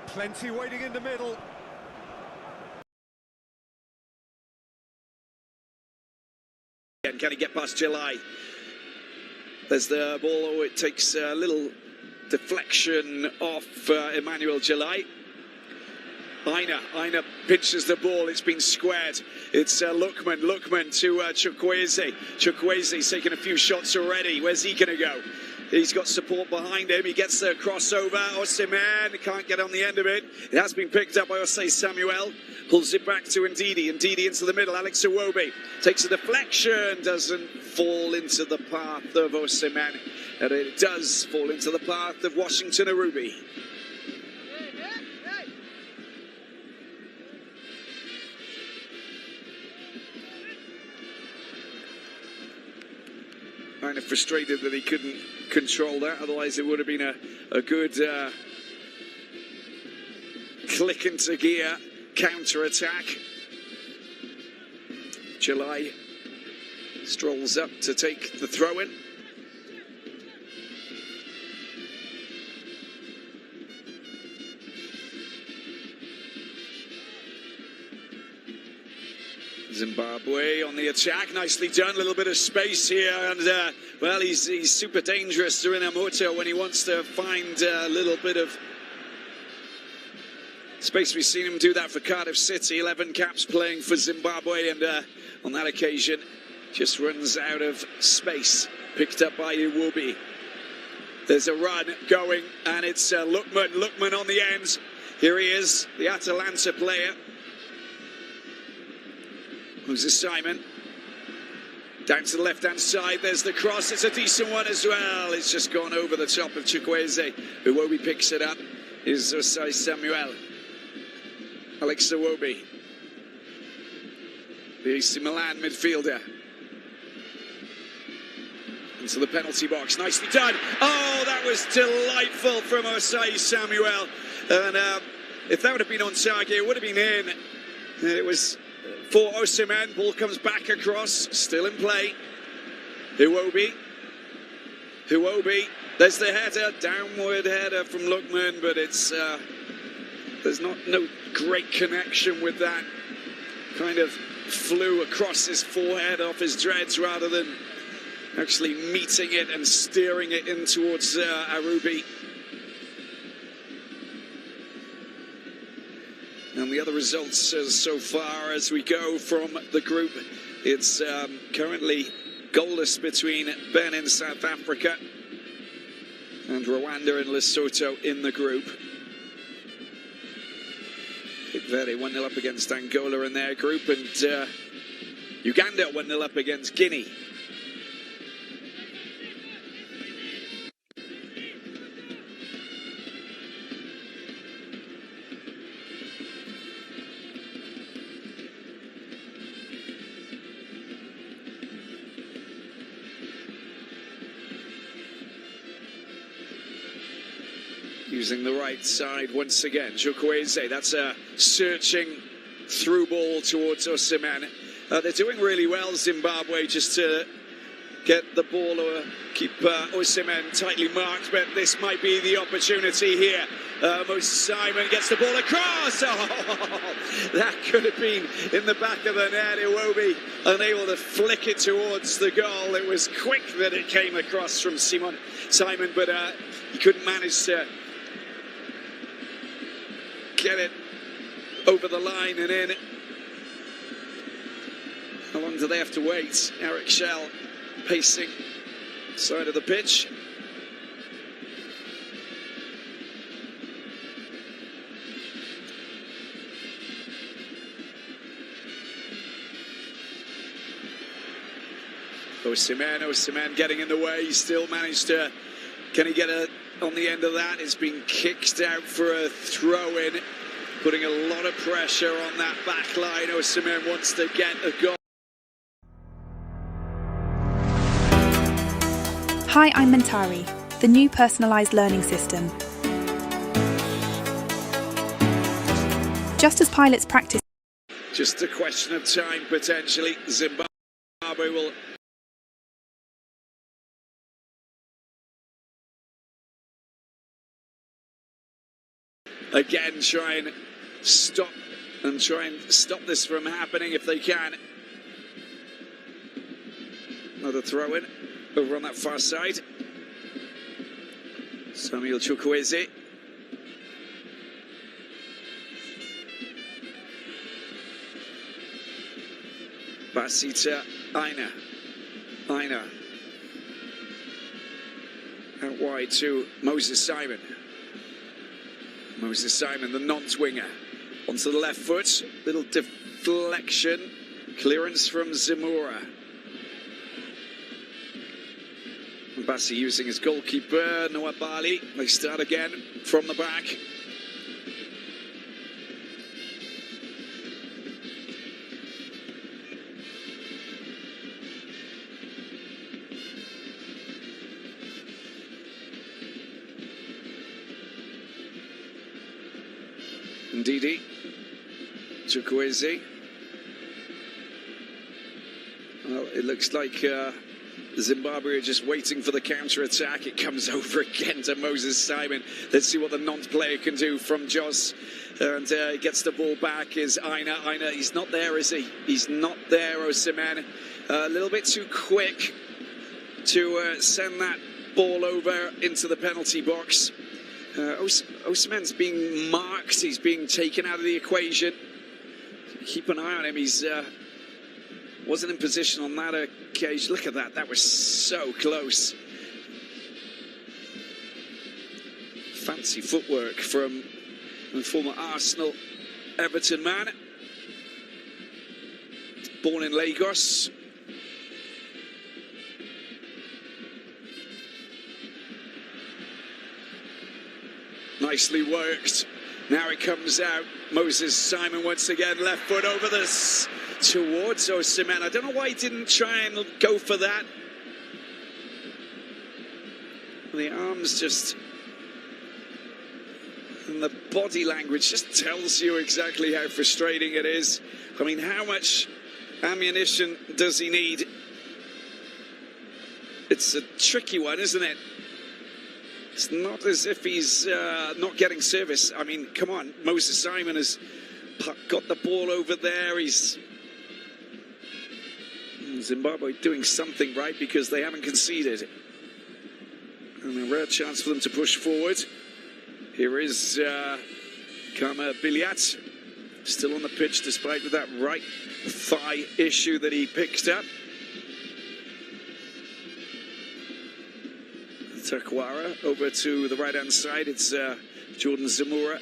Plenty waiting in the middle. And can he get past July? There's the ball. Oh, it takes a little deflection off Emmanuel July. Aina pinches the ball. It's been squared. It's Lookman to Chukwueze. Chukwueze's taken a few shots already. Where's he going to go? He's got support behind him. He gets the crossover. Osimhen can't get on the end of it. It has been picked up by Osei Samuel. Pulls it back to Ndidi. Ndidi into the middle. Alex Iwobi takes a deflection. Doesn't fall into the path of Osimhen. And it does fall into the path of Washington Arubi. Kind of frustrated that he couldn't control that, otherwise it would have been a good click into gear counter-attack. July strolls up to take the throw-in. Zimbabwe on the attack, nicely done. A little bit of space here, and well, he's super dangerous, Inamoto, when he wants to find a little bit of space. We've seen him do that for Cardiff City. 11 caps playing for Zimbabwe, and on that occasion, just runs out of space. Picked up by Iwobi. There's a run going, and it's Lookman on the end. Here he is, the Atalanta player. Who's this, Simon? Down to the left-hand side, there's the cross. It's a decent one as well. It's just gone over the top of Chukwueze. Iwobi picks it up. Is Osei Samuel. Alex Iwobi. The AC Milan midfielder. Into the penalty box. Nicely done. Oh, that was delightful from Osei Samuel. And if that would have been on target, it would have been in. It was for Osimhen. Ball comes back across, still in play. Iwobi. There's the header, downward header from Lookman, but it's there's no great connection with that. Kind of flew across his forehead, off his dreads, rather than actually meeting it and steering it in towards Arubi. And the other results so far as we go from the group, it's currently goalless between Benin, South Africa, and Rwanda and Lesotho in the group. Cape Verde 1-0 up against Angola in their group, and Uganda 1-0 up against Guinea. using the right side once again. Chukwueze, that's a searching through ball towards Osimhen. They're doing really well, Zimbabwe, just to get the ball or keep Osimhen tightly marked, but this might be the opportunity here. Moses Simon gets the ball across. Oh, that could have been in the back of the net. Iwobi unable to flick it towards the goal. It was quick that it came across from Simon, but he couldn't manage to get it over the line and in. How long do they have to wait? Eric Schell pacing side of the pitch. Osimhen getting in the way. He still managed to. Can he get on the end of that? It's been kicked out for a throw-in, putting a lot of pressure on that back line. Osimhen wants to get a goal. Hi, I'm Mentari, the new personalised learning system. Just as pilots practice... Just a question of time, potentially. Zimbabwe will... Again, try and stop this from happening if they can. Another throw-in over on that far side. Samuel Chukwueze. Basita Aina. Out wide to Moses Simon. Moses Simon, the non-winger, onto the left foot. Little deflection. Clearance from Zamora. Bassi using his goalkeeper, Noah Bali. They start again from the back. Ndidi, Chukwueze. Well, it looks like Zimbabwe are just waiting for the counter-attack. It comes over again to Moses Simon. Let's see what the non-player can do from Jos. And gets the ball back is Aina. He's not there, is he? He's not there, Osimhen. A little bit too quick to send that ball over into the penalty box. Osimhen's being marked. He's being taken out of the equation. Keep an eye on him. He's wasn't in position on that occasion. Look at that. That was so close. Fancy footwork from the former Arsenal Everton man. Born in Lagos. Nicely worked. Now it comes out. Moses Simon once again, left foot over this towards Osimhen. I don't know why he didn't try and go for that. The arms just... and the body language just tells you exactly how frustrating it is. I mean, how much ammunition does he need? It's a tricky one, isn't it? It's not as if he's not getting service. I mean, come on, Moses Simon has got the ball over there. He's Zimbabwe doing something right because they haven't conceded. And a rare chance for them to push forward. Here is Kama Biliat, still on the pitch despite that right thigh issue that he picked up. Takwara over to the right-hand side. It's Jordan Zamora.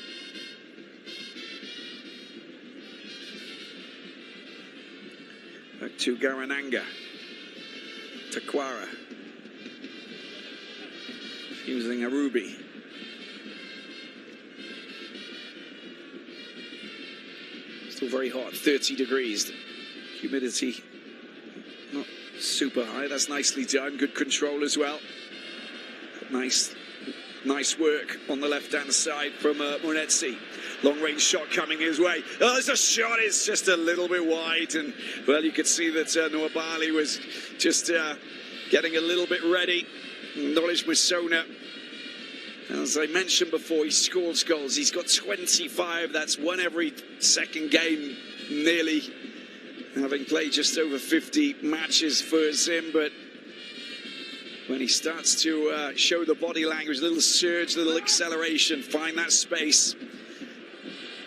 Back to Garananga. Takwara. Using a ruby. Still very hot, 30 degrees. Humidity not super high. That's nicely done. Good control as well. Nice Nice work on the left-hand side from Munetsi. Long-range shot coming his way. Oh, there's a shot. It's just a little bit wide. And, well, you could see that Nwabali was just getting a little bit ready. Knowledge Musona, as I mentioned before, he scores goals. He's got 25. That's one every second game, nearly. Having played just over 50 matches for Zim, but when he starts to show the body language, a little surge, a little acceleration, find that space,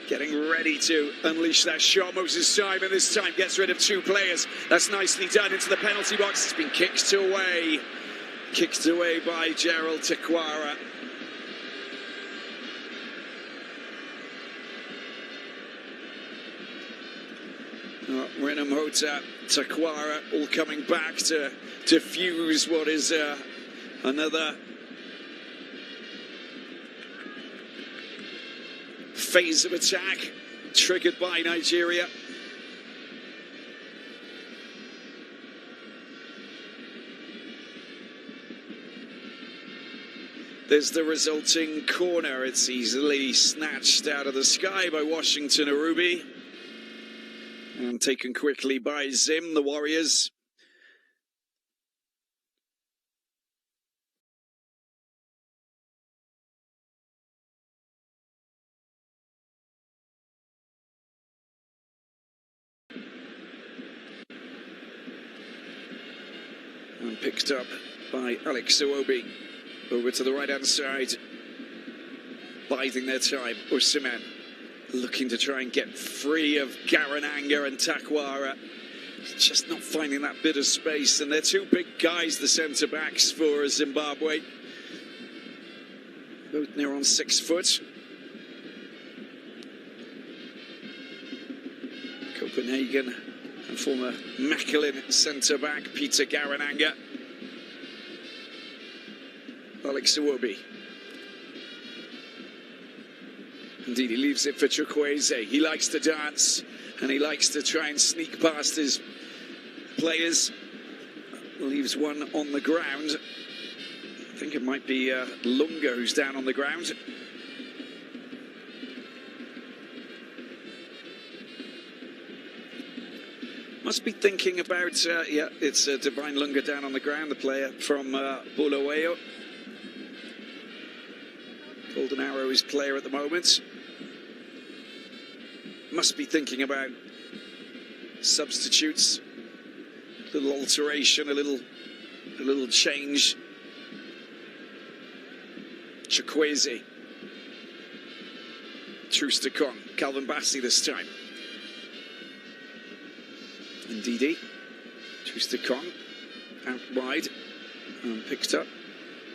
getting ready to unleash that shot. Moses Simon this time gets rid of two players. That's nicely done into the penalty box. It's been kicked away by Gerald Takwara. Renham Hota, Takwara all coming back to defuse what is another phase of attack triggered by Nigeria. There's the resulting corner. It's easily snatched out of the sky by Washington Arubi and taken quickly by Zim, the Warriors. And picked up by Alex Iwobi. Over to the right-hand side. Biding their time. Osimhen looking to try and get free of Garananga and Takwara. Just not finding that bit of space. And they're two big guys, the centre-backs for Zimbabwe. Both near on 6 foot. Copenhagen and former Mechelen centre-back Peter Garananga. Alex Iwobi. Indeed, he leaves it for Chukwueze. He likes to dance and he likes to try and sneak past his players. Leaves one on the ground. I think it might be Lunga who's down on the ground. Must be thinking about, yeah, it's Divine Lunga down on the ground, the player from Bulawayo. Golden Arrow is player at the moment. Must be thinking about substitutes, a little alteration, a little change. Chukwueze, Troost-Ekong, Calvin Bassey this time. Ndidi, Troost-Ekong, out wide, and picked up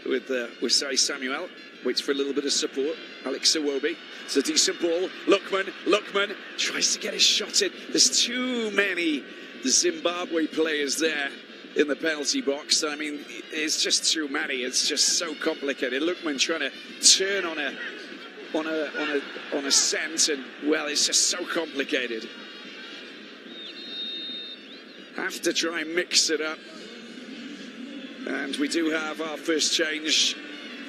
with Wasai Samuel. Waits for a little bit of support. Alex Iwobi. It's a decent ball. Lookman tries to get his shot in. There's too many Zimbabwe players there in the penalty box. I mean, it's just too many. It's just so complicated. Lookman trying to turn on a scent, and well, it's just so complicated. Have to try and mix it up. And we do have our first change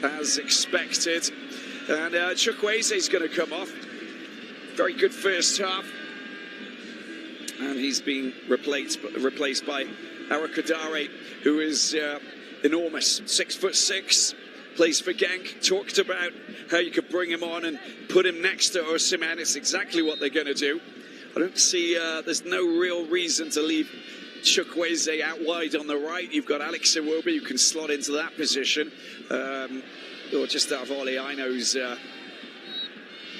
as expected, and Chukwueze is going to come off. Very good first half, and he's been replaced by Arakadare, who is enormous, 6'6", plays for Genk. Talked about how you could bring him on and put him next to Osimhen. It's exactly what they're going to do. I don't see, there's no real reason to leave Chukwueze out wide on the right. You've got Alex Iwobi who can slot into that position. Or just out of volley, I know who's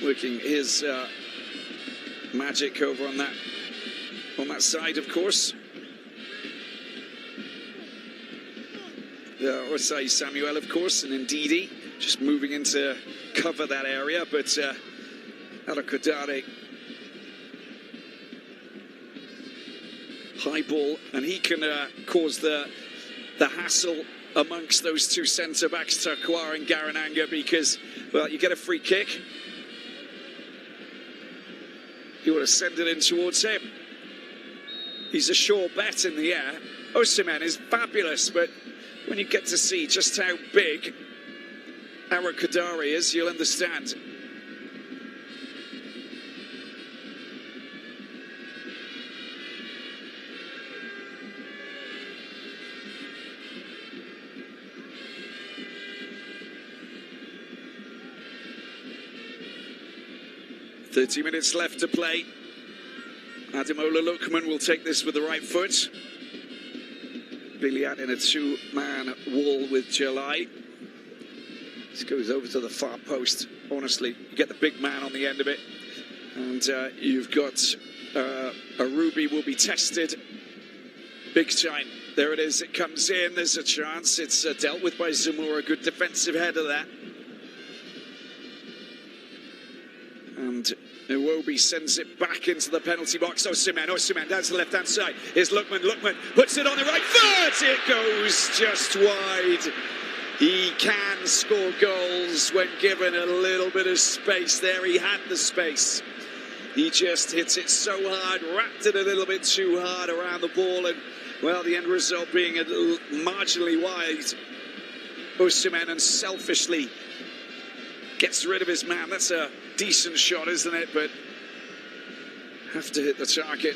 working his magic over on that side, of course. Osai Samuel, of course, and Ndidi just moving in to cover that area, but Alakodare, high ball, and he can cause the hassle amongst those two centre-backs, Takwara and Garananga, because, well, you get a free kick. You want to send it in towards him. He's a sure bet in the air. Osimhen is fabulous, but when you get to see just how big Arakadari is, you'll understand. "30 minutes left to play. Ademola Lookman will take this with the right foot. Bilian in a two-man wall with July. This goes over to the far post. Honestly, you get the big man on the end of it. And you've got a Ruby will be tested big time. There it is, it comes in, there's a chance. It's dealt with by Zamora, good defensive header there. And Iwobi sends it back into the penalty box. Osimhen down to the left-hand side. Here's Lookman puts it on the right foot. It goes just wide. He can score goals when given a little bit of space there. He had the space. He just hits it so hard, wrapped it a little bit too hard around the ball, and, well, the end result being a little marginally wide. Osimhen unselfishly gets rid of his man. That's a decent shot, isn't it? But have to hit the target.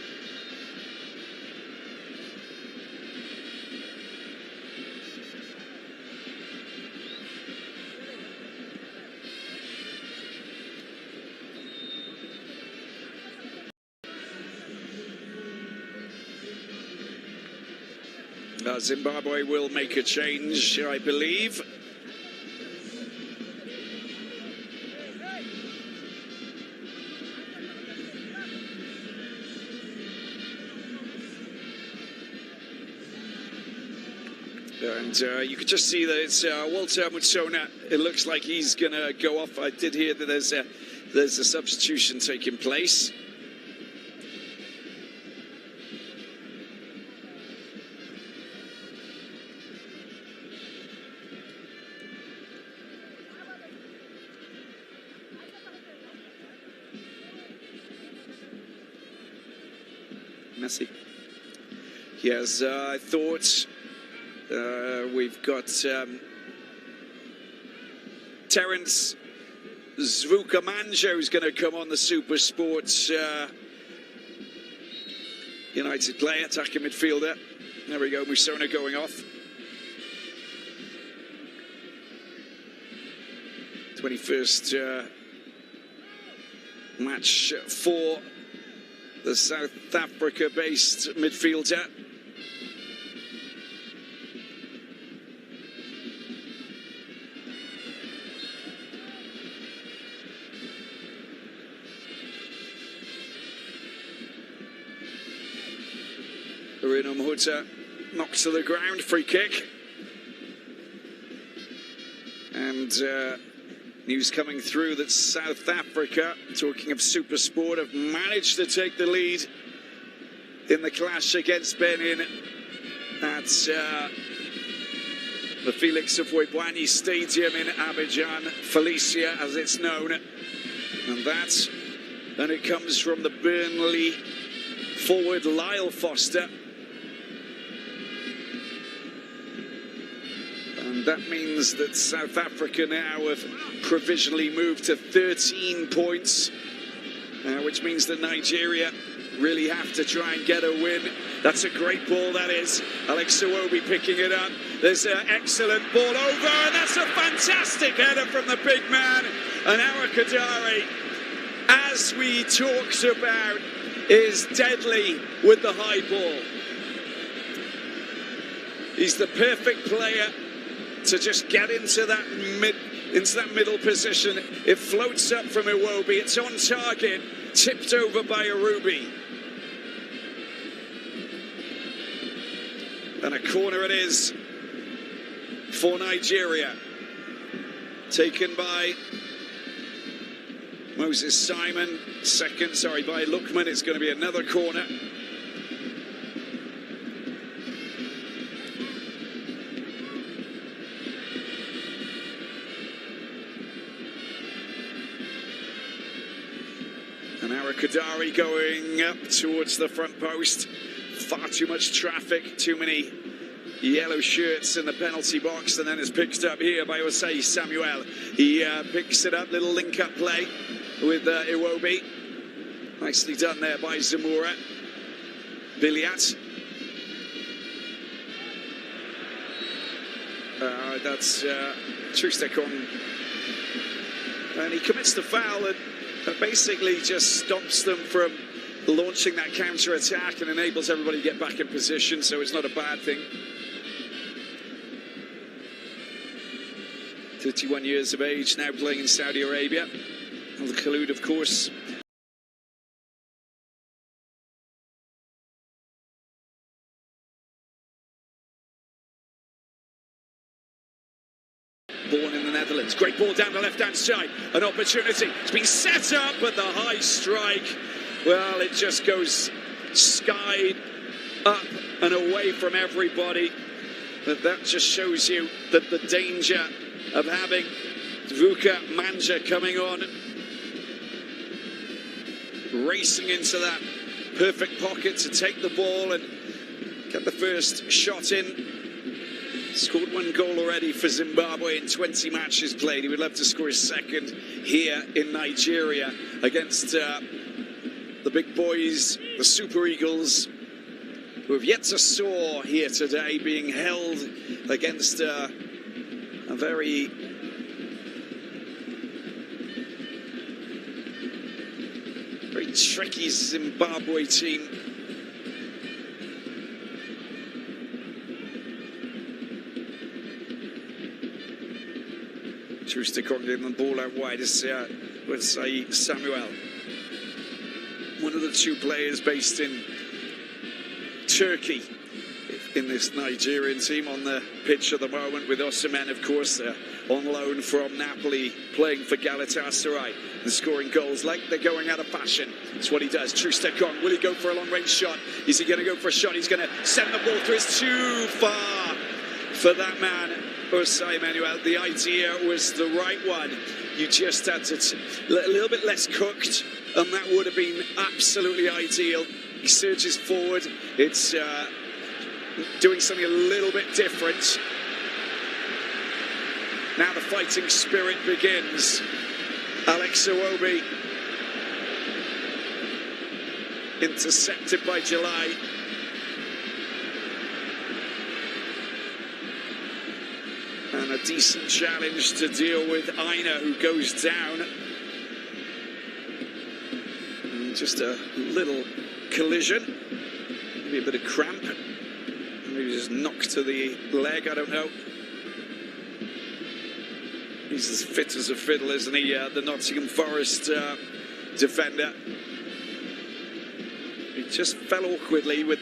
Zimbabwe will make a change, I believe. And you could just see that it's Walter Mutsona. It looks like he's going to go off. I did hear that there's a substitution taking place. Messi. Yes, I thought we've got Terence Zvukamanjo who's going to come on, the Super Sports United player, attacking midfielder. There we go, Musona going off. 21st match for the South Africa-based midfielder. Bruno Mhuta knocks to the ground, free kick. And news coming through that South Africa, talking of Super Sport, have managed to take the lead in the clash against Benin at the Felix Houphouët-Boigny Stadium in Abidjan, Felicia as it's known. And it comes from the Burnley forward Lyle Foster. And that means that South Africa now have provisionally moved to 13 points, which means that Nigeria really have to try and get a win. That's a great ball, that is. Alex Iwobi picking it up. There's an excellent ball over, and that's a fantastic header from the big man. And Arakadari, as we talked about, is deadly with the high ball. He's the perfect player to just get into that middle position. It floats up from Iwobi. It's on target, tipped over by Arubi. And a corner it is for Nigeria. Taken by Moses Simon. By Lookman. It's going to be another corner. And Arakadari going up towards the front post. Far too much traffic, too many yellow shirts in the penalty box, and then is picked up here by Osei Samuel. He picks it up, little link-up play with Iwobi. Nicely done there by Zamora. Biliat. That's Trustekong. And he commits the foul that basically just stops them from launching that counter-attack and enables everybody to get back in position, so it's not a bad thing. 31 years of age, now playing in Saudi Arabia. Al Khaloud, of course. Born in the Netherlands. Great ball down the left-hand side. An opportunity. It's been set up, but the high strike, well, it just goes skied up and away from everybody. But that just shows you that the danger of having Vuka Manja coming on, racing into that perfect pocket to take the ball and get the first shot in. Scored 1 goal already for Zimbabwe in 20 matches played. He would love to score his second here in Nigeria against the big boys, the Super Eagles, who have yet to soar here today, being held against a very tricky Zimbabwe team. Trustekong getting the ball out wide with Samuel. One of the two players based in Turkey in this Nigerian team on the pitch at the moment, with Osimhen, of course, on loan from Napoli, playing for Galatasaray and scoring goals like they're going out of fashion. That's what he does. Trustekong, will he go for a long-range shot? Is he going to go for a shot? He's going to send the ball through. It's too far for that man, Osei Manuel. The idea was the right one. You just had to a little bit less cooked, and that would have been absolutely ideal. He surges forward. It's doing something a little bit different. Now the fighting spirit begins. Alex Iwobi intercepted by July. And a decent challenge to deal with Aina, who goes down. And just a little collision. Maybe a bit of cramp. Maybe just knocked to the leg, I don't know. He's as fit as a fiddle, isn't he? The Nottingham Forest defender. He just fell awkwardly with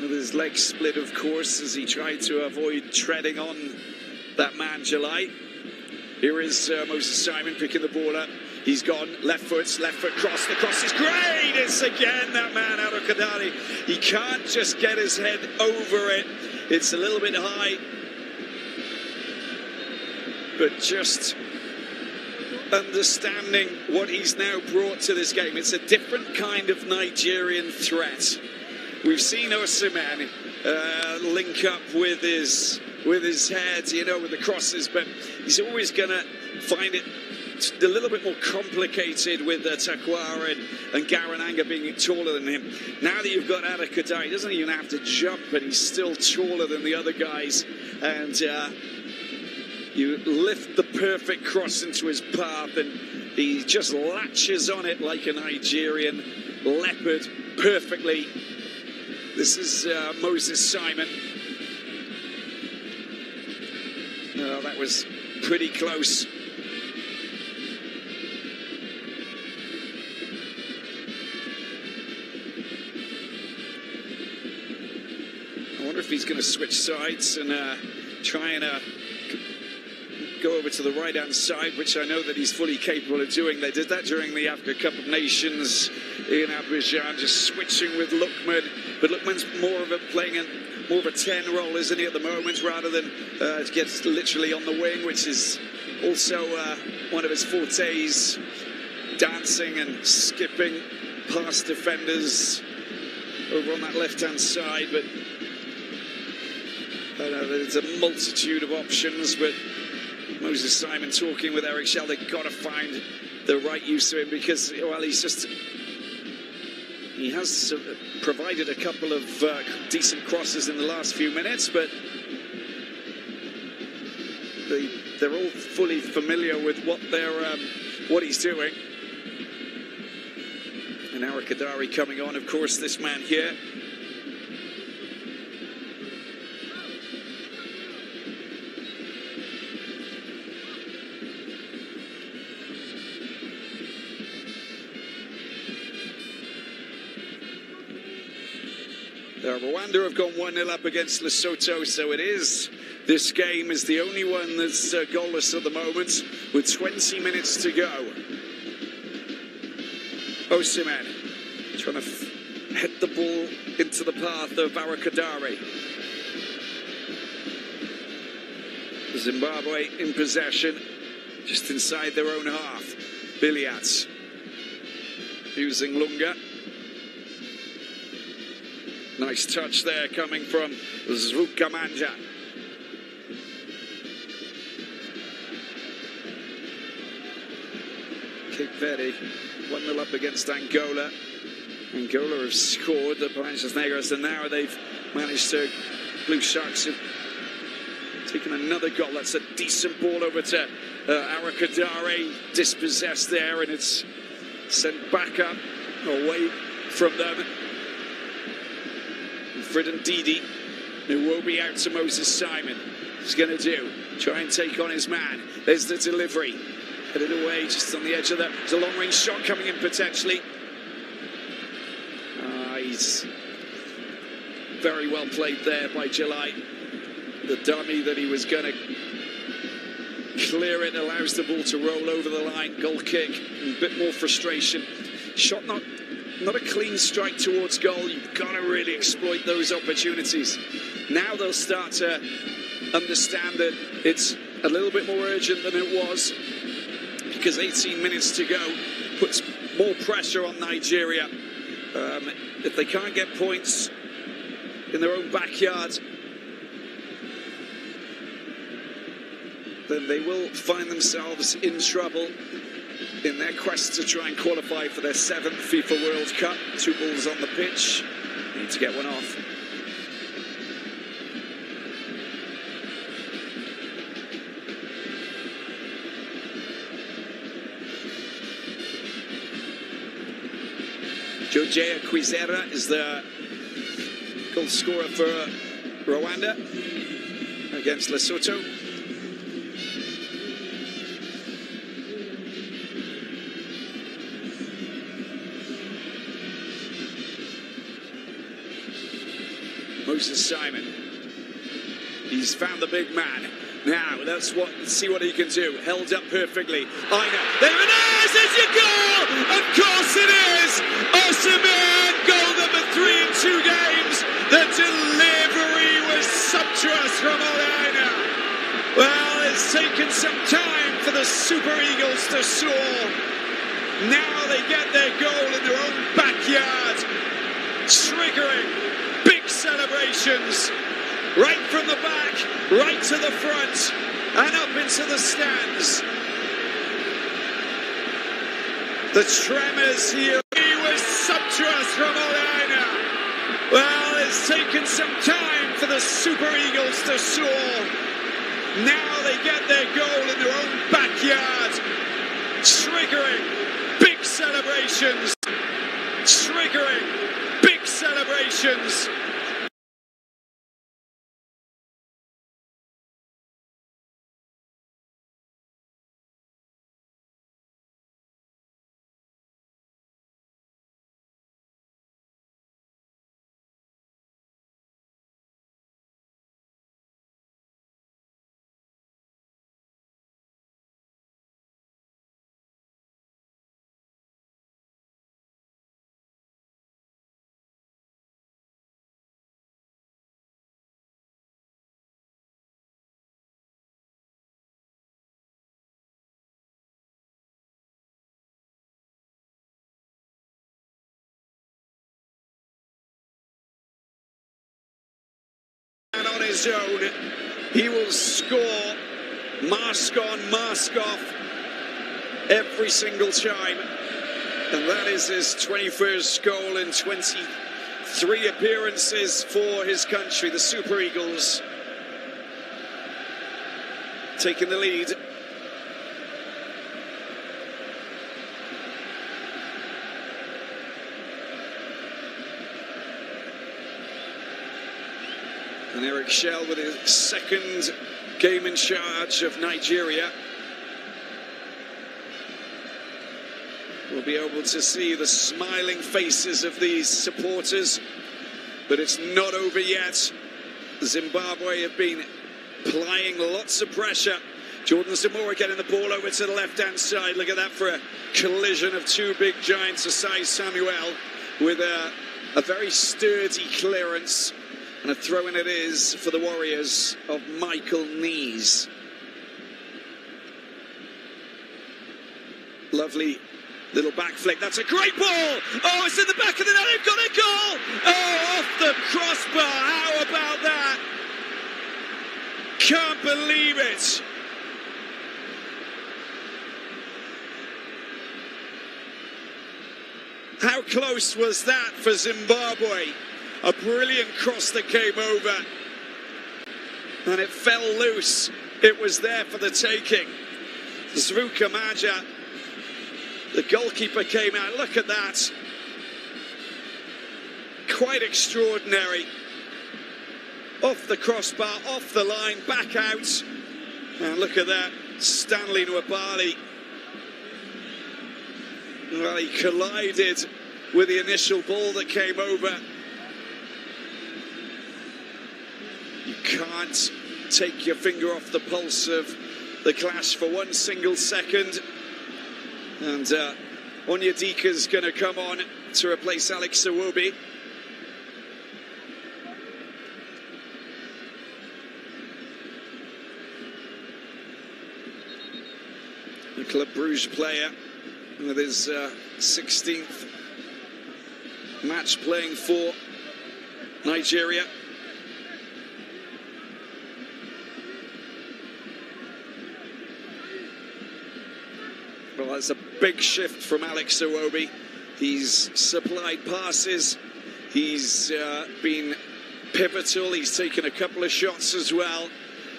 his leg split, of course, as he tried to avoid treading on that man, July. Here is Moses Simon picking the ball up. He's gone, left foot cross. The cross is great. It's again that man, Ado Kadari. He can't just get his head over it. It's a little bit high. But just understanding what he's now brought to this game. It's a different kind of Nigerian threat. We've seen Osimhen link up with his head, you know, with the crosses, but he's always going to find it a little bit more complicated with Takwara and Garananga being taller than him. Now that you've got Ado Kadari, he doesn't even have to jump, and he's still taller than the other guys. And you lift the perfect cross into his path, and he just latches on it like a Nigerian leopard perfectly. This is Moses Simon. Oh, that was pretty close. I wonder if he's going to switch sides and try and go over to the right-hand side, which I know that he's fully capable of doing. They did that during the Africa Cup of Nations in Abidjan, just switching with Lookman. But Lookman's playing more of a 10 role, isn't he, at the moment, rather than gets literally on the wing, which is also one of his fortes, dancing and skipping past defenders over on that left-hand side. But There's a multitude of options, but Moses Simon talking with Eric Shell, they've got to find the right use of him because, well, he has provided a couple of decent crosses in the last few minutes, but they're all fully familiar with what he's doing. And Arakadari coming on, of course, this man here. Rwanda have gone 1-0 up against Lesotho, so this game is the only one that's goalless at the moment, with 20 minutes to go. Osimhen trying to head the ball into the path of Arakadari. Zimbabwe in possession, just inside their own half. Billiats using Lunga. Nice touch there coming from Zvukamanja. Cape Verde 1-0 up against Angola. Angola have scored the Panchas Negras, and now they've managed to. Blue Sharks have taken another goal. That's a decent ball over to Arakadari, dispossessed there, and it's sent back up away from them. Fred and Didi, who will be out to Moses Simon. He's going to do, try and take on his man. There's the delivery. Headed away just on the edge of that. There's a long-range shot coming in potentially. He's very well played there by July. The dummy that he was going to clear it allows the ball to roll over the line. Goal kick, a bit more frustration. Shot not a clean strike towards goal. You've got to really exploit those opportunities. Now they'll start to understand that it's a little bit more urgent than it was, because 18 minutes to go puts more pressure on Nigeria. If they can't get points in their own backyard, then they will find themselves in trouble in their quest to try and qualify for their 7th FIFA World Cup. 2 balls on the pitch. Need to get one off. Jojea Kwizera is the goal scorer for Rwanda against Lesotho. Moses Simon. He's found the big man. Now, let's see what he can do. Held up perfectly. Aina. There it is! It's your goal! Of course it is! Osimhen, goal number 3 in 2 games. The delivery was sumptuous from Aina. Well, it's taken some time for the Super Eagles to soar. Now they get their goal in their own backyard. Triggering big celebrations. Right from the back, right to the front, and up into the stands. The tremors here. He was sumptuous from Olaina. Well, it's taken some time for the Super Eagles to soar. Now they get their goal in their own backyard. Triggering big celebrations. Triggering big celebrations. his own. He will score mask on, mask off every single time. And that is his 21st goal in 23 appearances for his country. The Super Eagles taking the lead. And Eric Shell with his second game in charge of Nigeria. We'll be able to see the smiling faces of these supporters, but it's not over yet. Zimbabwe have been applying lots of pressure. Jordan Zamora getting the ball over to the left-hand side. Look at that for a collision of two big giants, Asai Samuel, with a very sturdy clearance. And a throw-in it is for the Warriors of Michael Nees. Lovely little back flick. That's a great ball. Oh, it's in the back of the net. They've got a goal. Oh, off the crossbar. How about that? Can't believe it. How close was that for Zimbabwe? A brilliant cross that came over, and it fell loose. It was there for the taking. Zvuka Maja, the goalkeeper, came out. Look at that. Quite extraordinary. Off the crossbar, off the line, back out. And look at that. Stanley Nwabali. Well, he collided with the initial ball that came over. You can't take your finger off the pulse of the clash for one single second. And Onyedika's going to come on to replace Alex Iwobi. The Club Brugge player with his 16th match playing for Nigeria. Well, that's a big shift from Alex Iwobi. He's supplied passes. He's been pivotal. He's taken a couple of shots as well.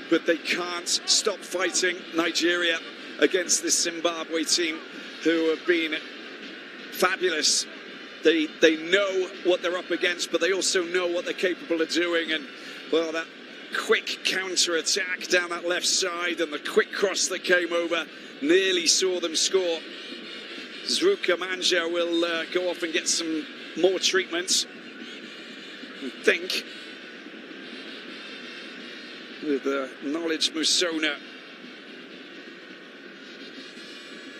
But they can't stop fighting Nigeria against this Zimbabwe team who have been fabulous. They know what they're up against, but they also know what they're capable of doing. And, well, that quick counter-attack down that left side and the quick cross that came over nearly saw them score. Zvuka Manja will go off and get some more treatment, I think, with Knowledge Musona.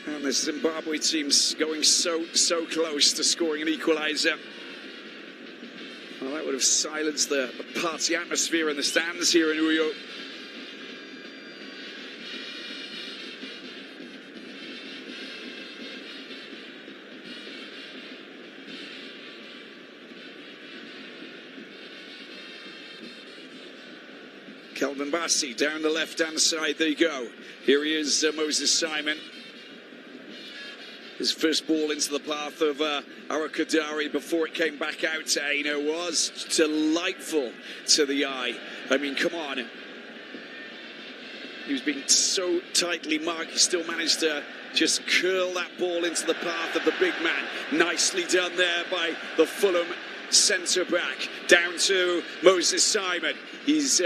And the Zimbabwe team's going so close to scoring an equaliser. Well, that would have silenced the party atmosphere in the stands here in Uyo. Kelvin Bassi down the left-hand side, there you go. Here he is, Moses Simon. His first ball into the path of Arakadari before it came back out to Aino was delightful to the eye. I mean, come on. He was being so tightly marked, he still managed to just curl that ball into the path of the big man. Nicely done there by the Fulham centre-back. Down to Moses Simon. He's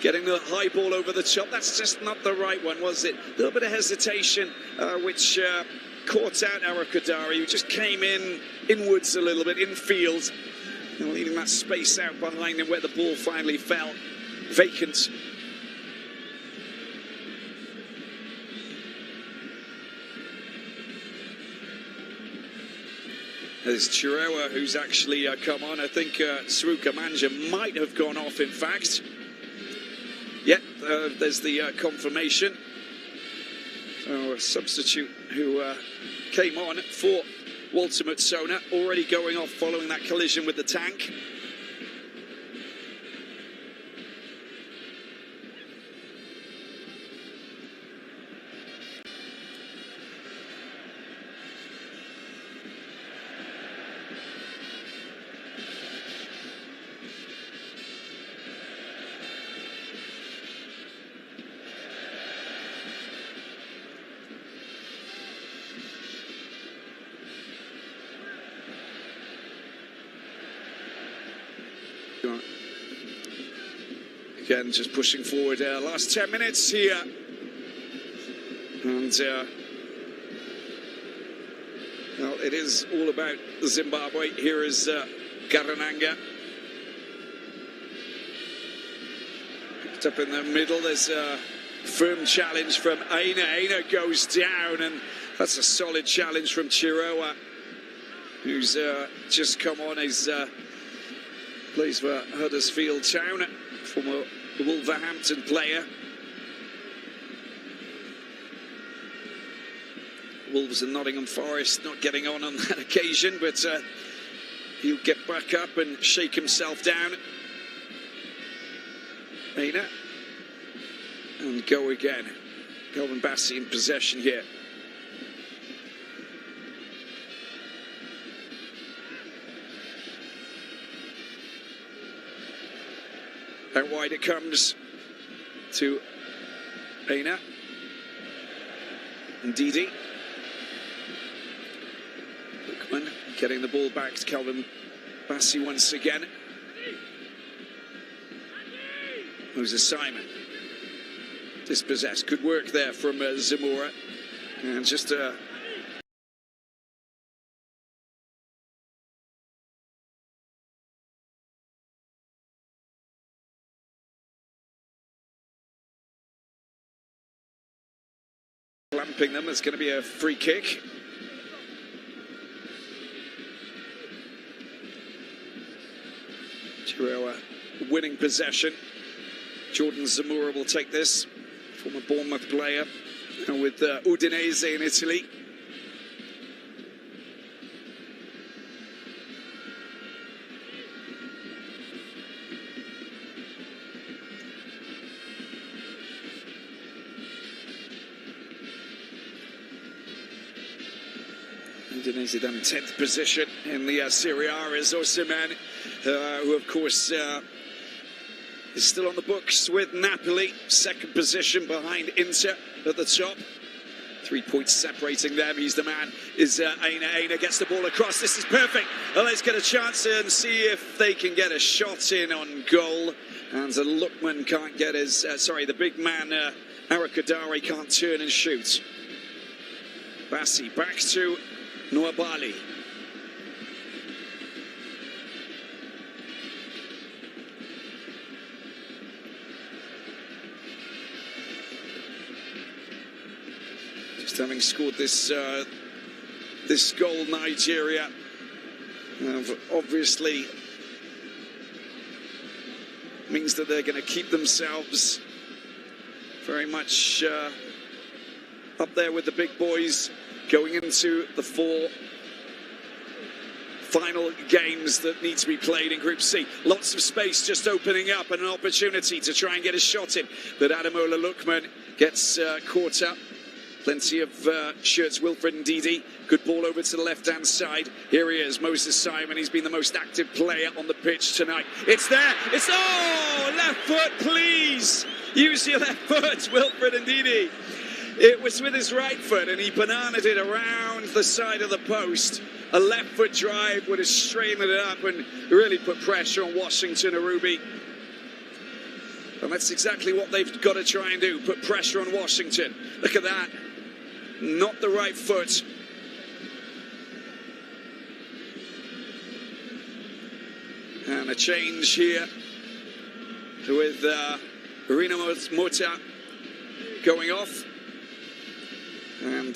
getting the high ball over the top. That's just not the right one, was it? A little bit of hesitation, which caught out Arakadari, who just came inwards a little bit, infield, and leaving that space out behind him where the ball finally fell vacant. There's Chirewa, who's actually come on. I think Zvuka Manja might have gone off, in fact. Yep, there's the confirmation. So a substitute who came on for Walter Mutsona, already going off following that collision with the tank. Again, just pushing forward. Last 10 minutes here. And, well, it is all about Zimbabwe. Here is Garananga. Picked up in the middle. There's a firm challenge from Aina. Aina goes down, and that's a solid challenge from Chiroa, who's just come on. He's plays for Huddersfield Town, former Wolverhampton player. Wolves and Nottingham Forest not getting on that occasion, but he'll get back up and shake himself down. Aina. And go again. Kelvin Bassey in possession here. Out wide it comes to Aina. And Didi. Lookman getting the ball back to Kelvin Bassey once again. Moses Simon. Dispossessed. Good work there from Zamora. And just clamping them. It's going to be a free kick. Chiroa winning possession. Jordan Zamora will take this. Former Bournemouth player with Udinese in Italy. Udinese then 10th position in the Serie A is Osimhen, who of course is still on the books with Napoli, 2nd position behind Inter at the top. 3 points separating them. He's the man, is Aina. Aina gets the ball across. This is perfect. Well, let's get a chance and see if they can get a shot in on goal. And Lookman can't get his, the big man, Arakadari can't turn and shoot. Bassey back to Nwabali. Having scored this goal, Nigeria obviously means that they're going to keep themselves very much up there with the big boys going into the 4 final games that need to be played in Group C. Lots of space just opening up and an opportunity to try and get a shot in, but Ademola Lookman gets caught up. Plenty of shirts, Wilfred Ndidi. Good ball over to the left-hand side. Here he is, Moses Simon. He's been the most active player on the pitch tonight. It's there. It's, oh, left foot, please. Use your left foot, Wilfred Ndidi. It was with his right foot, and he bananaed it around the side of the post. A left foot drive would have straightened it up and really put pressure on Washington Arubi. And that's exactly what they've got to try and do, put pressure on Washington. Look at that. Not the right foot. And a change here with Rina Mota going off. And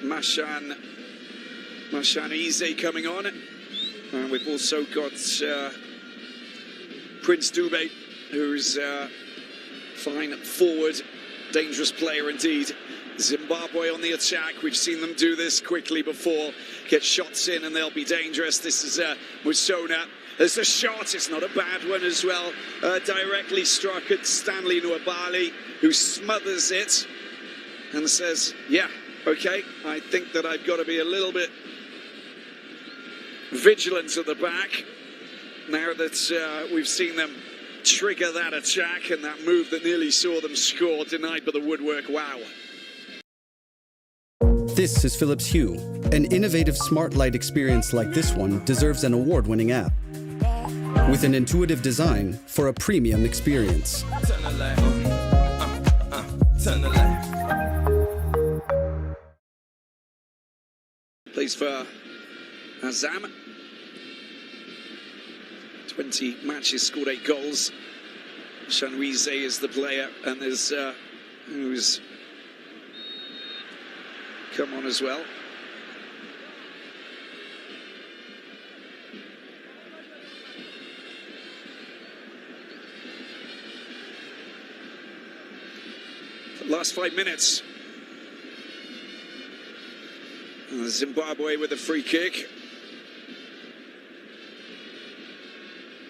Mashan Ize coming on. And we've also got Prince Dube, who's fine forward, dangerous player indeed. Zimbabwe on the attack. We've seen them do this quickly before. Get shots in and they'll be dangerous. This is Musona. There's a shot. It's not a bad one as well. Directly struck at Stanley Nwabali, who smothers it and says, yeah, okay, I think that I've got to be a little bit vigilant at the back now that we've seen them trigger that attack and that move that nearly saw them score, denied by the woodwork. Wow. This is Philips Hue. An innovative smart light experience like this one deserves an award-winning app. with an intuitive design for a premium experience. Plays for Azam. 20 matches, scored 8 goals. Shanwize is the player, and there's who's come on as well. Last 5 minutes. And Zimbabwe with a free kick.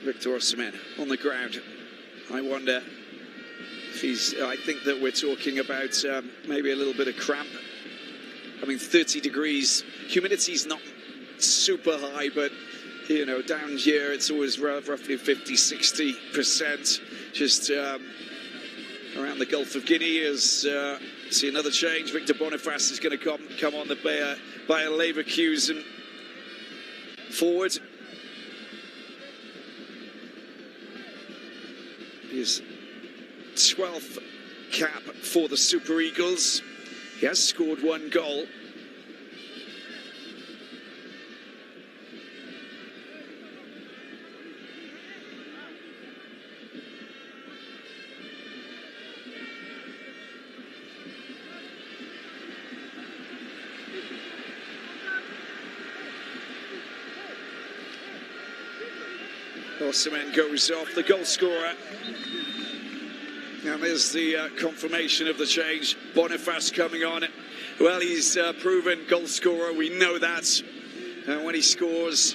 Victor Osimhen on the ground. I wonder if he's... I think that we're talking about maybe a little bit of cramp. I mean, 30 degrees. Humidity's not super high, but, you know, down here it's always roughly 50, 60%. Just around the Gulf of Guinea as... see another change. Victor Boniface is going to come on the Bayer Leverkusen forward. His 12th cap for the Super Eagles. He has scored 1 goal. Osimhen goes off, the goal scorer. And there's the confirmation of the change. Boniface coming on. Well, he's proven goal scorer, we know that. And when he scores,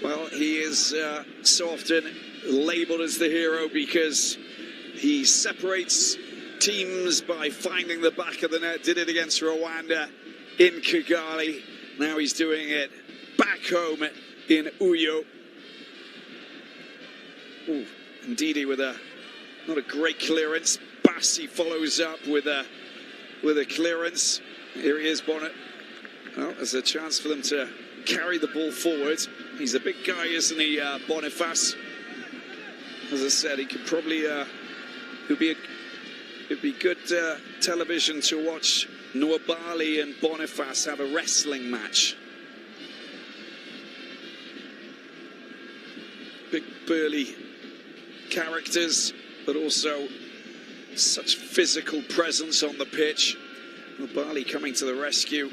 well, he is so often labelled as the hero because he separates teams by finding the back of the net. Did it against Rwanda in Kigali. Now he's doing it back home in Uyo. Ooh, Ndidi with not a great clearance. Bassi follows up with a clearance. Here he is, Bonnet. Well, there's a chance for them to carry the ball forward. He's a big guy, isn't he, Boniface? As I said, he could probably it'd be good television to watch Nwabali and Boniface have a wrestling match. Big burly characters, but also such physical presence on the pitch. Nwabali coming to the rescue.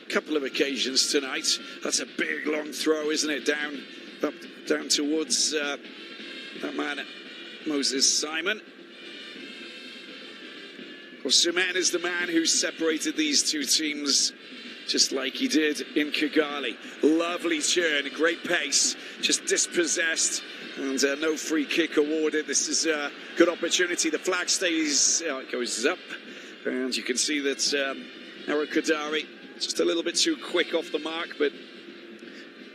A couple of occasions tonight. That's a big long throw, isn't it? Down towards that man, Moses Simon. Osimhen is the man who separated these two teams, just like he did in Kigali. Lovely turn, great pace, just dispossessed, and no free kick awarded. This is a good opportunity. The flag stays, it goes up, and you can see that Eric Kadari just a little bit too quick off the mark, but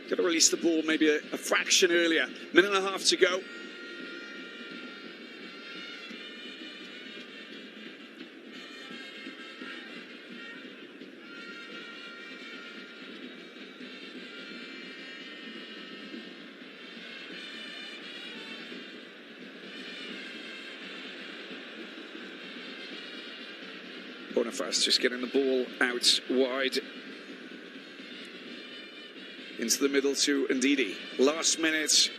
got to release the ball maybe a fraction earlier. Minute and a half to go. Boniface just getting the ball out wide into the middle to Ndidi. Last minute.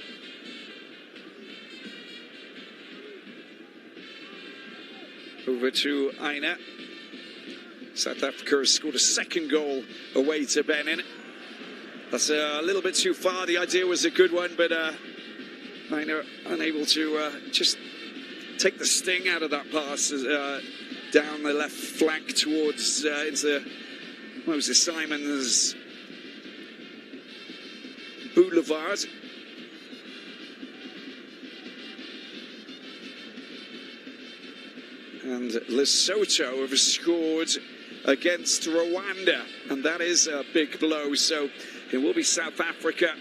Over to Aina. South Africa has scored a second goal away to Benin. That's a little bit too far. The idea was a good one, but Aina unable to just take the sting out of that pass. Down the left flank towards into Moses Simon's boulevard. And Lesotho have scored against Rwanda, and that is a big blow. So it will be South Africa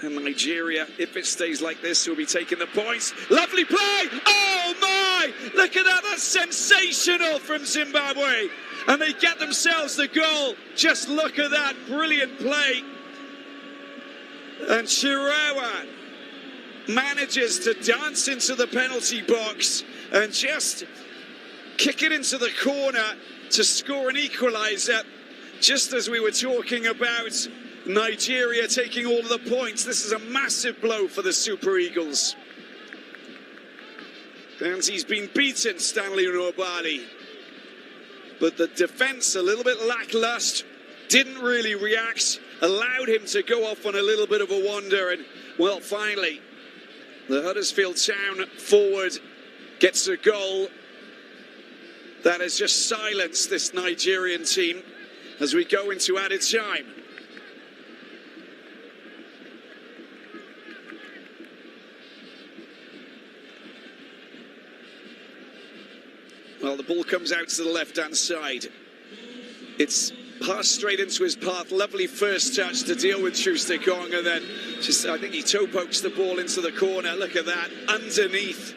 and Nigeria. If it stays like this, will be taking the points. Lovely play! Oh my! Look at that! That's sensational from Zimbabwe, and they get themselves the goal. Just look at that brilliant play. And Chirewa manages to dance into the penalty box and just kick it into the corner to score an equaliser. Just as we were talking about Nigeria taking all of the points, this is a massive blow for the Super Eagles. And he's been beaten, Stanley Nwabali. But the defence a little bit lacklustre, didn't really react, allowed him to go off on a little bit of a wander, and well, finally the Huddersfield Town forward gets a goal that has just silenced this Nigerian team as we go into added time. Well, the ball comes out to the left-hand side. It's passed straight into his path. Lovely first touch to deal with Chustikong, and then just, I think he toe pokes the ball into the corner. Look at that, underneath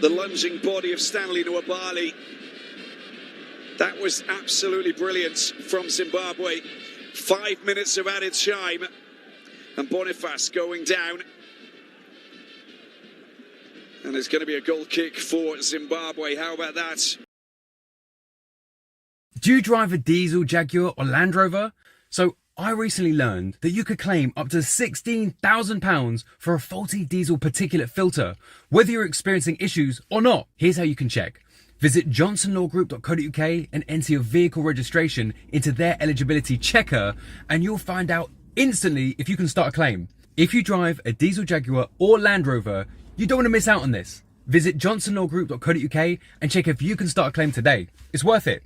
the lunging body of Stanley Nwabali. That was absolutely brilliant from Zimbabwe. 5 minutes of added time, and Boniface going down. And there's going to be a goal kick for Zimbabwe. How about that? Do you drive a diesel, Jaguar or Land Rover? So I recently learned that you could claim up to £16,000 for a faulty diesel particulate filter, whether you're experiencing issues or not. Here's how you can check. Visit johnsonlawgroup.co.uk and enter your vehicle registration into their eligibility checker, and you'll find out instantly if you can start a claim. If you drive a diesel, Jaguar or Land Rover, you don't want to miss out on this. Visit johnsonlawgroup.co.uk and check if you can start a claim today. It's worth it.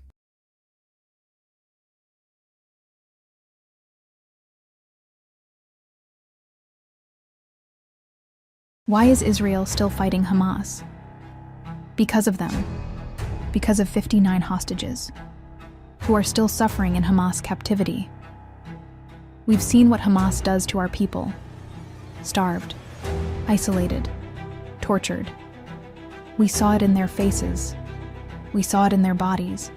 Why is Israel still fighting Hamas? Because of them. Because of 59 hostages, who are still suffering in Hamas captivity. We've seen what Hamas does to our people. Starved, isolated, tortured. We saw it in their faces. We saw it in their bodies.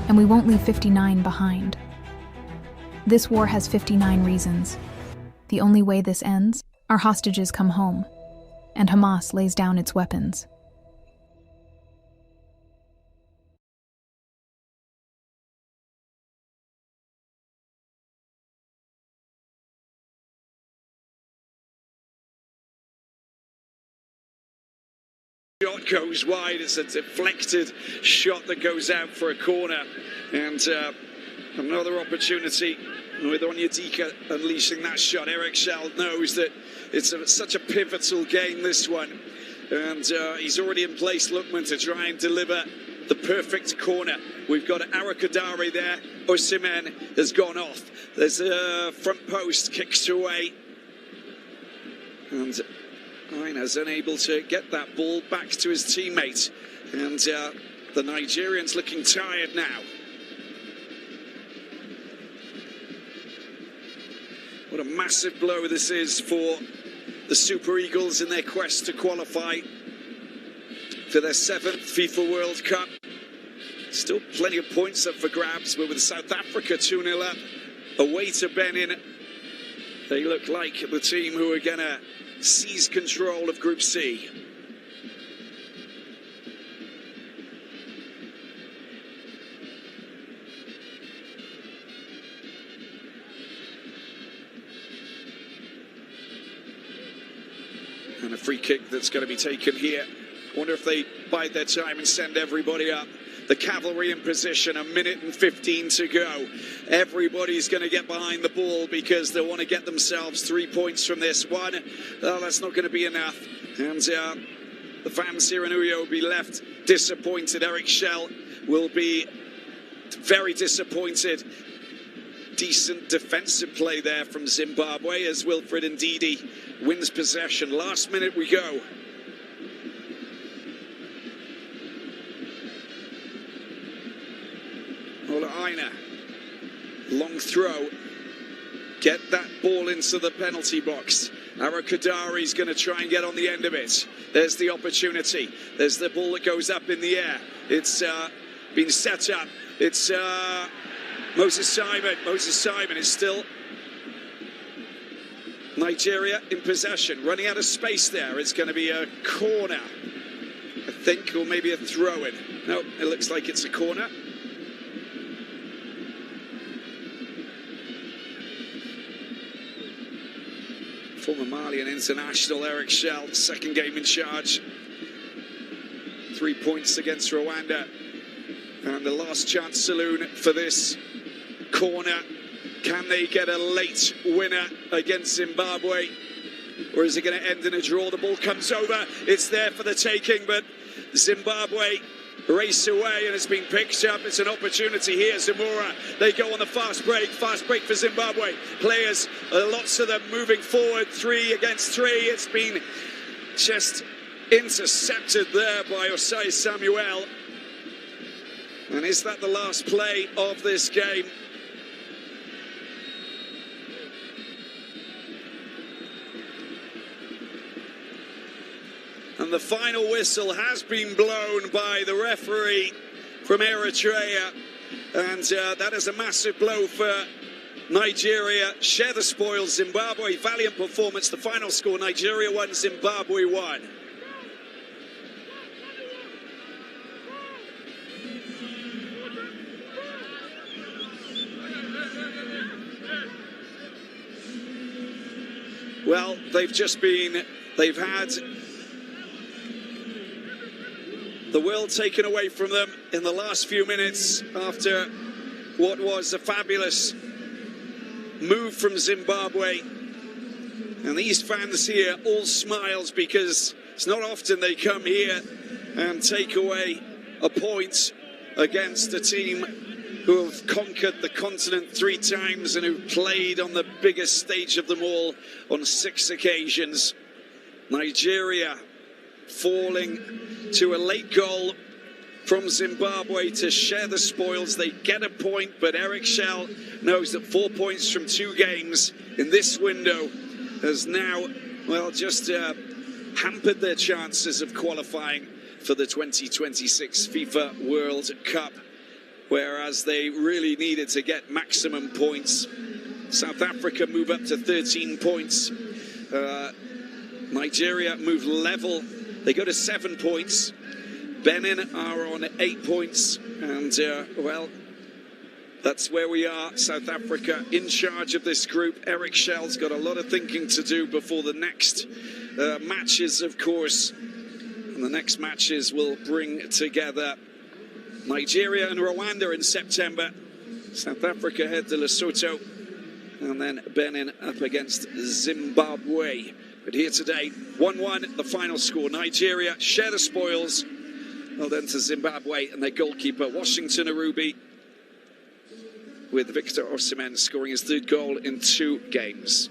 And we won't leave 59 behind. This war has 59 reasons. The only way this ends, our hostages come home, and Hamas lays down its weapons. Shot goes wide. It's a deflected shot that goes out for a corner, and another opportunity with Onyedika unleashing that shot. Eric Schell knows that it's such a pivotal game, this one, and he's already in place, Lookman, to try and deliver the perfect corner. We've got Arakadari there. Osimhen has gone off. There's a front post, kicks away, and Ina's unable to get that ball back to his teammate, and the Nigerians looking tired now. What a massive blow this is for the Super Eagles in their quest to qualify for their 7th FIFA World Cup. Still plenty of points up for grabs, but with South Africa 2-0 up away to Benin, they look like the team who are going to seize control of Group C. And a free kick that's going to be taken here. Wonder if they bide their time and send everybody up. The cavalry in position, 1 minute and 15 to go. Everybody's going to get behind the ball because they want to get themselves 3 points from this one. Oh, that's not going to be enough. And the fans here in Uyo will be left disappointed. Eric Schell will be very disappointed. Decent defensive play there from Zimbabwe as Wilfred Ndidi wins possession. Last minute we go. Ola Ina, long throw, get that ball into the penalty box. Arakadari's going to try and get on the end of it. There's the opportunity. There's the ball that goes up in the air. It's been set up. It's Moses Simon. Moses Simon is still Nigeria in possession, running out of space there. It's going to be a corner, I think, or maybe a throw-in. No, it looks like it's a corner. Former Malian international Eric Shell, second game in charge. 3 points against Rwanda. And the last chance saloon for this corner. Can they get a late winner against Zimbabwe? Or is it going to end in a draw? The ball comes over. It's there for the taking, but Zimbabwe race away, and it's been picked up. It's an opportunity here. Zamora, they go on the fast break for Zimbabwe. Players, lots of them moving forward, 3 against 3. It's been just intercepted there by Osai Samuel. And is that the last play of this game? And the final whistle has been blown by the referee from Eritrea. And that is a massive blow for Nigeria. Share the spoils, Zimbabwe. Valiant performance. The final score, Nigeria 1, Zimbabwe 1. Well, they've had the world taken away from them in the last few minutes after what was a fabulous move from Zimbabwe. And these fans here, all smiles, because it's not often they come here and take away a point against a team who have conquered the continent 3 times and who played on the biggest stage of them all on 6 occasions. Nigeria falling to a late goal from Zimbabwe to share the spoils. They get a point, but Eric Shell knows that 4 points from 2 games in this window has now, well, just hampered their chances of qualifying for the 2026 FIFA World Cup, whereas they really needed to get maximum points. South Africa move up to 13 points. Nigeria move level. They go to 7 points. Benin are on 8 points. And, well, that's where we are. South Africa in charge of this group. Eric Shell's got a lot of thinking to do before the next matches, of course. And the next matches will bring together Nigeria and Rwanda in September. South Africa head to Lesotho. And then Benin up against Zimbabwe. But here today, 1-1, the final score. Nigeria share the spoils. Well, then to Zimbabwe and their goalkeeper, Washington Arubi, with Victor Osimhen scoring his 3rd goal in 2 games.